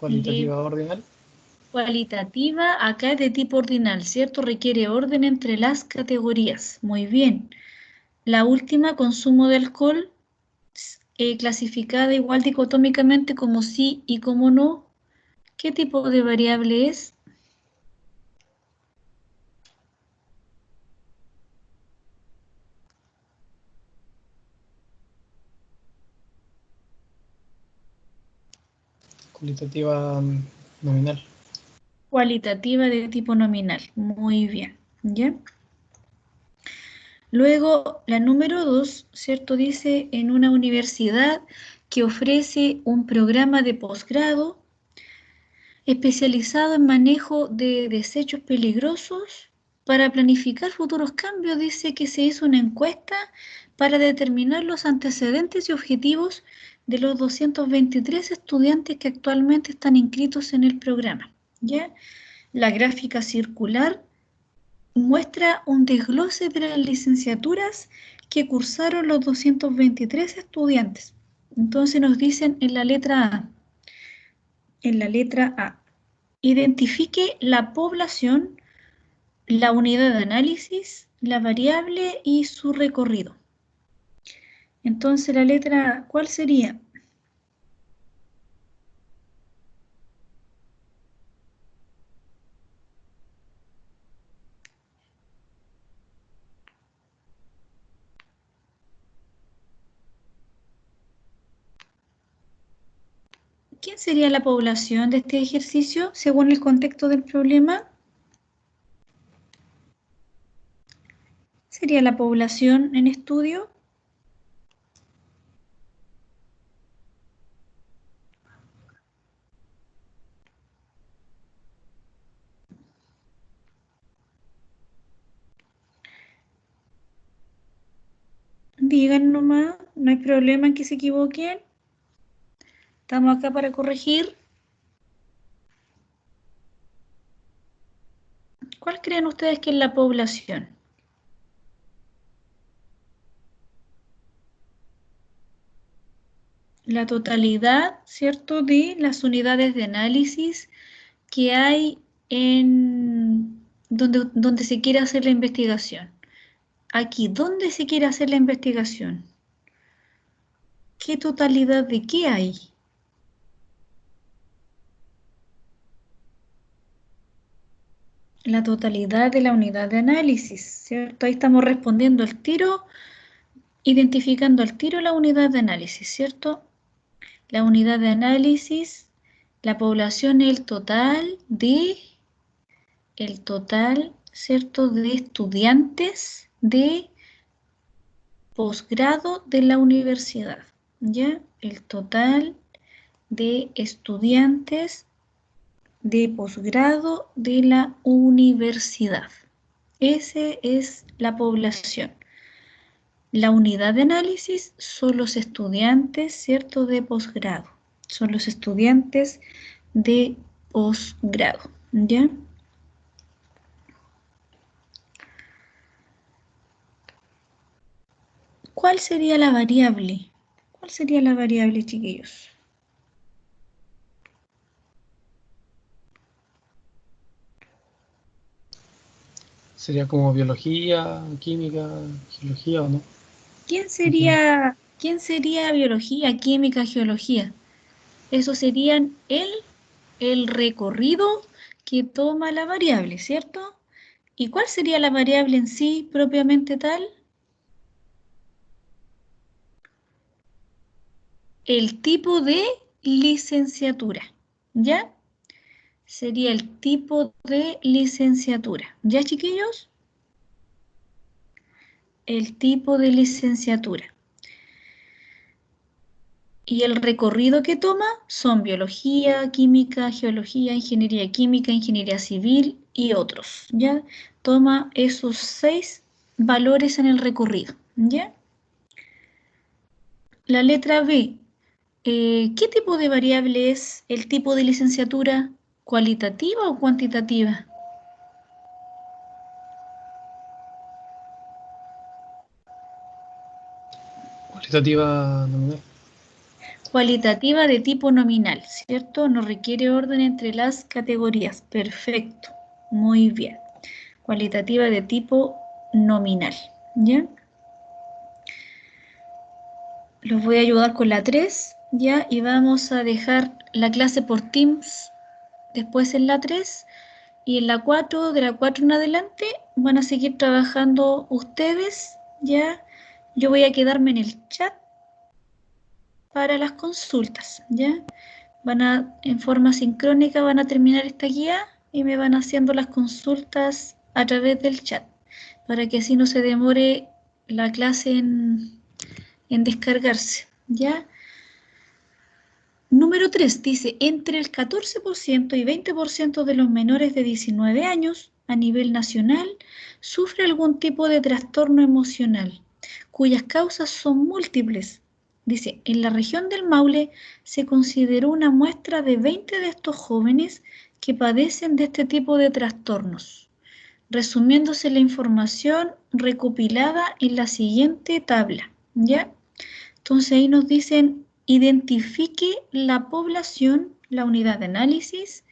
Cualitativa ordinal. Cualitativa, acá es de tipo ordinal, ¿cierto? Requiere orden entre las categorías. Muy bien. La última, consumo de alcohol, clasificada igual dicotómicamente como sí y como no. ¿Qué tipo de variable es? Cualitativa nominal. Cualitativa de tipo nominal. Muy bien. ¿Ya? Luego, la número 2, ¿cierto? Dice, en una universidad que ofrece un programa de posgrado especializado en manejo de desechos peligrosos. Para planificar futuros cambios, dice que se hizo una encuesta para determinar los antecedentes y objetivos de los 223 estudiantes que actualmente están inscritos en el programa. ¿Ya? La gráfica circular muestra un desglose de las licenciaturas que cursaron los 223 estudiantes. Entonces nos dicen en la letra A, identifique la población, la unidad de análisis, la variable y su recorrido. Entonces la letra A, ¿cuál sería? ¿Quién sería la población de este ejercicio según el contexto del problema? ¿Sería la población en estudio? Digan nomás, no hay problema en que se equivoquen. Estamos acá para corregir. ¿Cuál creen ustedes que es la población? La totalidad, ¿cierto?, de las unidades de análisis que hay en donde se quiere hacer la investigación. Aquí, ¿dónde se quiere hacer la investigación? ¿Qué totalidad de qué hay? La totalidad de la unidad de análisis, ¿cierto? Ahí estamos respondiendo al tiro, identificando al tiro la unidad de análisis, ¿cierto? La unidad de análisis, la población es el total, ¿cierto?, de estudiantes de posgrado de la universidad, ¿ya? El total de estudiantes de posgrado de la universidad. Esa es la población. La unidad de análisis son los estudiantes, ¿cierto?, de posgrado. Son los estudiantes de posgrado, ¿ya? ¿Cuál sería la variable? ¿Cuál sería la variable, chiquillos? Sería como biología, química, geología o no. ¿Quién sería ¿Quién sería biología, química, geología? Eso serían el recorrido que toma la variable, ¿cierto? ¿Y cuál sería la variable en sí, propiamente tal? El tipo de licenciatura, ¿ya? Sería el tipo de licenciatura. ¿Ya, chiquillos? El tipo de licenciatura. Y el recorrido que toma son biología, química, geología, ingeniería química, ingeniería civil y otros, ¿ya? Toma esos 6 valores en el recorrido, ¿ya? La letra B. ¿Qué tipo de variable es el tipo de licenciatura? ¿Cualitativa o cuantitativa? Cualitativa nominal. Cualitativa de tipo nominal, ¿cierto? No requiere orden entre las categorías. Perfecto. Muy bien. Cualitativa de tipo nominal, ¿ya? Los voy a ayudar con la 3, ¿ya? Y vamos a dejar la clase por Teams después en la 3 y en la 4, de la 4 en adelante, van a seguir trabajando ustedes, ¿ya? Yo voy a quedarme en el chat para las consultas, ¿ya? En forma sincrónica, van a terminar esta guía y me van haciendo las consultas a través del chat, para que así no se demore la clase en descargarse, ¿ya? Número 3 dice, entre el 14% y 20% de los menores de 19 años a nivel nacional sufre algún tipo de trastorno emocional, cuyas causas son múltiples. Dice, en la región del Maule se consideró una muestra de 20 de estos jóvenes que padecen de este tipo de trastornos, resumiéndose la información recopilada en la siguiente tabla, ¿ya? Entonces ahí nos dicen, identifique la población, la unidad de análisis,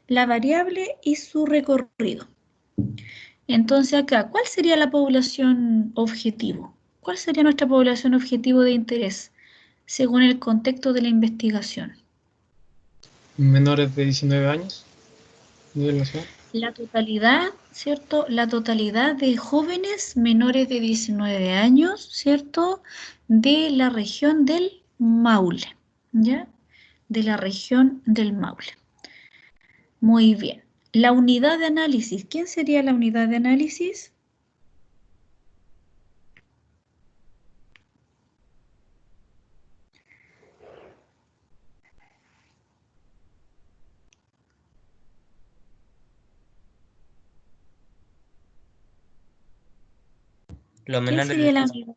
la variable y su recorrido. Entonces acá, ¿cuál sería la población objetivo? ¿Cuál sería nuestra población objetivo de interés según el contexto de la investigación? Menores de 19 años, nivel nacional. La totalidad, ¿cierto? La totalidad de jóvenes menores de 19 años, ¿cierto? De la región del Maule, ¿ya? De la región del Maule. Muy bien. La unidad de análisis. ¿Quién sería la unidad de análisis? Los ¿Quién menores sería la unidad?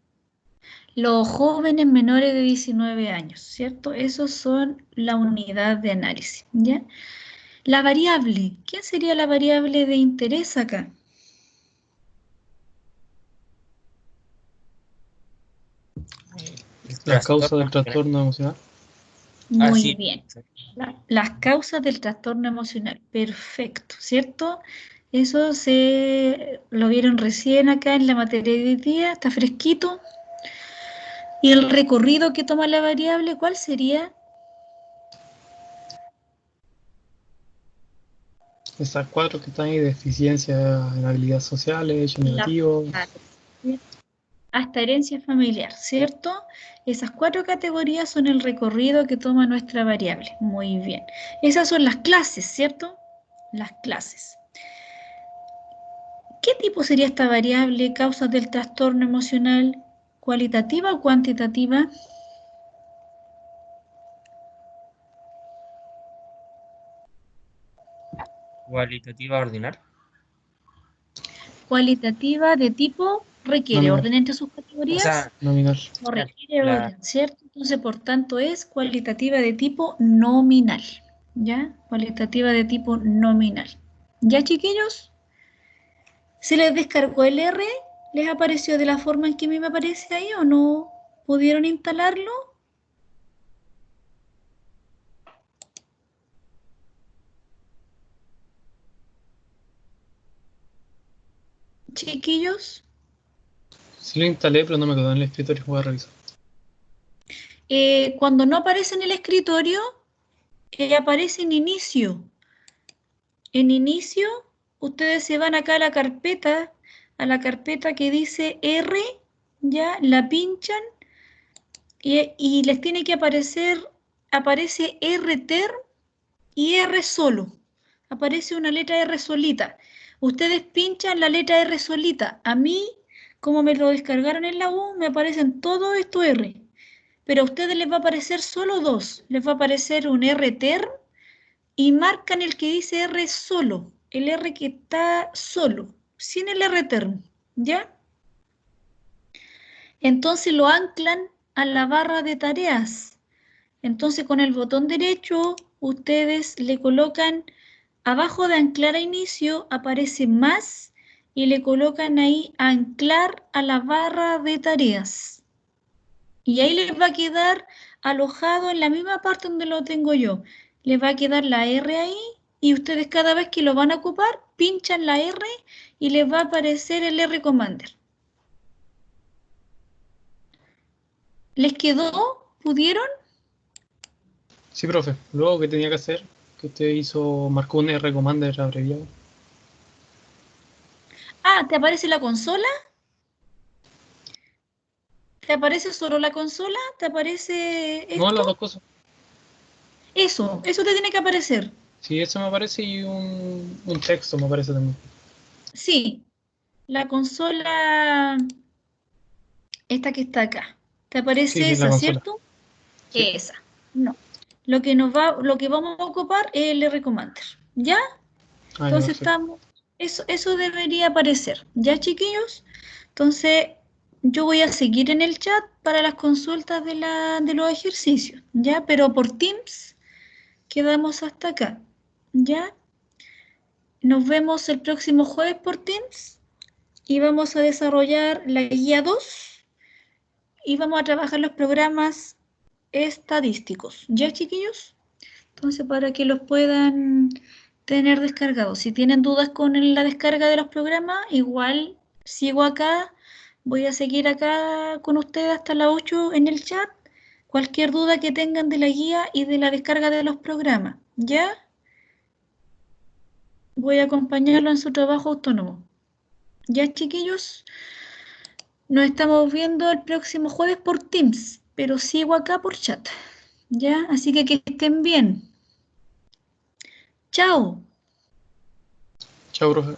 Los jóvenes menores de 19 años, ¿cierto? Esos son la unidad de análisis, ¿ya? La variable. ¿Quién sería la variable de interés acá? el Las causas trastorno del emocional. trastorno emocional. Muy Sí. bien. Las causas del trastorno emocional. Perfecto, ¿cierto? Eso se lo vieron recién acá en la materia de hoy día, está fresquito. ¿Y el recorrido que toma la variable, cuál sería? Esas 4 que están ahí, deficiencia en habilidades sociales, hechos La negativos. hasta herencia familiar, ¿cierto? Esas 4 categorías son el recorrido que toma nuestra variable. Muy bien. Esas son las clases, ¿cierto? Las clases. ¿Qué tipo sería esta variable causas del trastorno emocional? ¿Cualitativa o cuantitativa? Cualitativa ordinal. Cualitativa de tipo requiere Nominal. orden entre sus O categorías, sea, Nominal. no requiere la, orden, ¿cierto? Entonces, por tanto, es cualitativa de tipo nominal, ¿ya? Cualitativa de tipo nominal. ¿Ya, chiquillos? ¿Se les descargó el R? ¿Les apareció de la forma en que a mí me aparece ahí o no pudieron instalarlo? Chiquillos. Sí lo instalé, pero no me quedó en el escritorio. Voy a revisar. cuando no aparece en el escritorio, aparece en inicio. En inicio, ustedes se van acá a la carpeta que dice R, ya, la pinchan y les tiene que aparece RTERM y R solo. Aparece una letra R solita. Ustedes pinchan la letra R solita. A mí, como me lo descargaron en la U, me aparecen todos estos R. Pero a ustedes les va a aparecer solo dos. Les va a aparecer un RTERM y marcan el que dice R solo. El R que está solo, sin el RTERM. ¿Ya? Entonces lo anclan a la barra de tareas. Entonces con el botón derecho ustedes le colocan abajo de anclar a inicio, aparece más y le colocan ahí anclar a la barra de tareas. Y ahí les va a quedar alojado en la misma parte donde lo tengo yo. Les va a quedar la R ahí y ustedes cada vez que lo van a ocupar, pinchan la R y les va a aparecer el R Commander. ¿Les quedó? ¿Pudieron? Sí, profe. Luego, ¿qué tenía que hacer? Que usted marcó un R Commander abreviado. Ah, ¿te aparece la consola? ¿Te aparece solo la consola? ¿Te aparece No, las esto? dos cosas. Eso te tiene que aparecer. Sí, eso me aparece y un texto me aparece también. Sí, la consola, esta que está acá. ¿Te Sí, aparece sí, la esa, consola. cierto? Sí. Esa. No. Lo que vamos a ocupar es el R Commander. ¿Ya? Ah, ya, Entonces perfecto. estamos. Eso debería aparecer. ¿Ya, chiquillos? Entonces, yo voy a seguir en el chat para las consultas de los ejercicios. ¿Ya? Pero por Teams quedamos hasta acá. ¿Ya? Nos vemos el próximo jueves por Teams y vamos a desarrollar la guía 2 y vamos a trabajar los programas estadísticos. ¿Ya, chiquillos? Entonces, para que los puedan tener descargados. Si tienen dudas con la descarga de los programas, igual sigo acá. Voy a seguir acá con ustedes hasta las 8 en el chat. Cualquier duda que tengan de la guía y de la descarga de los programas, ¿ya? Voy a acompañarlo en su trabajo autónomo. ¿Ya, chiquillos? Nos estamos viendo el próximo jueves por Teams, pero sigo acá por chat. ¿Ya? Así que estén bien. Chao. Chao, profe.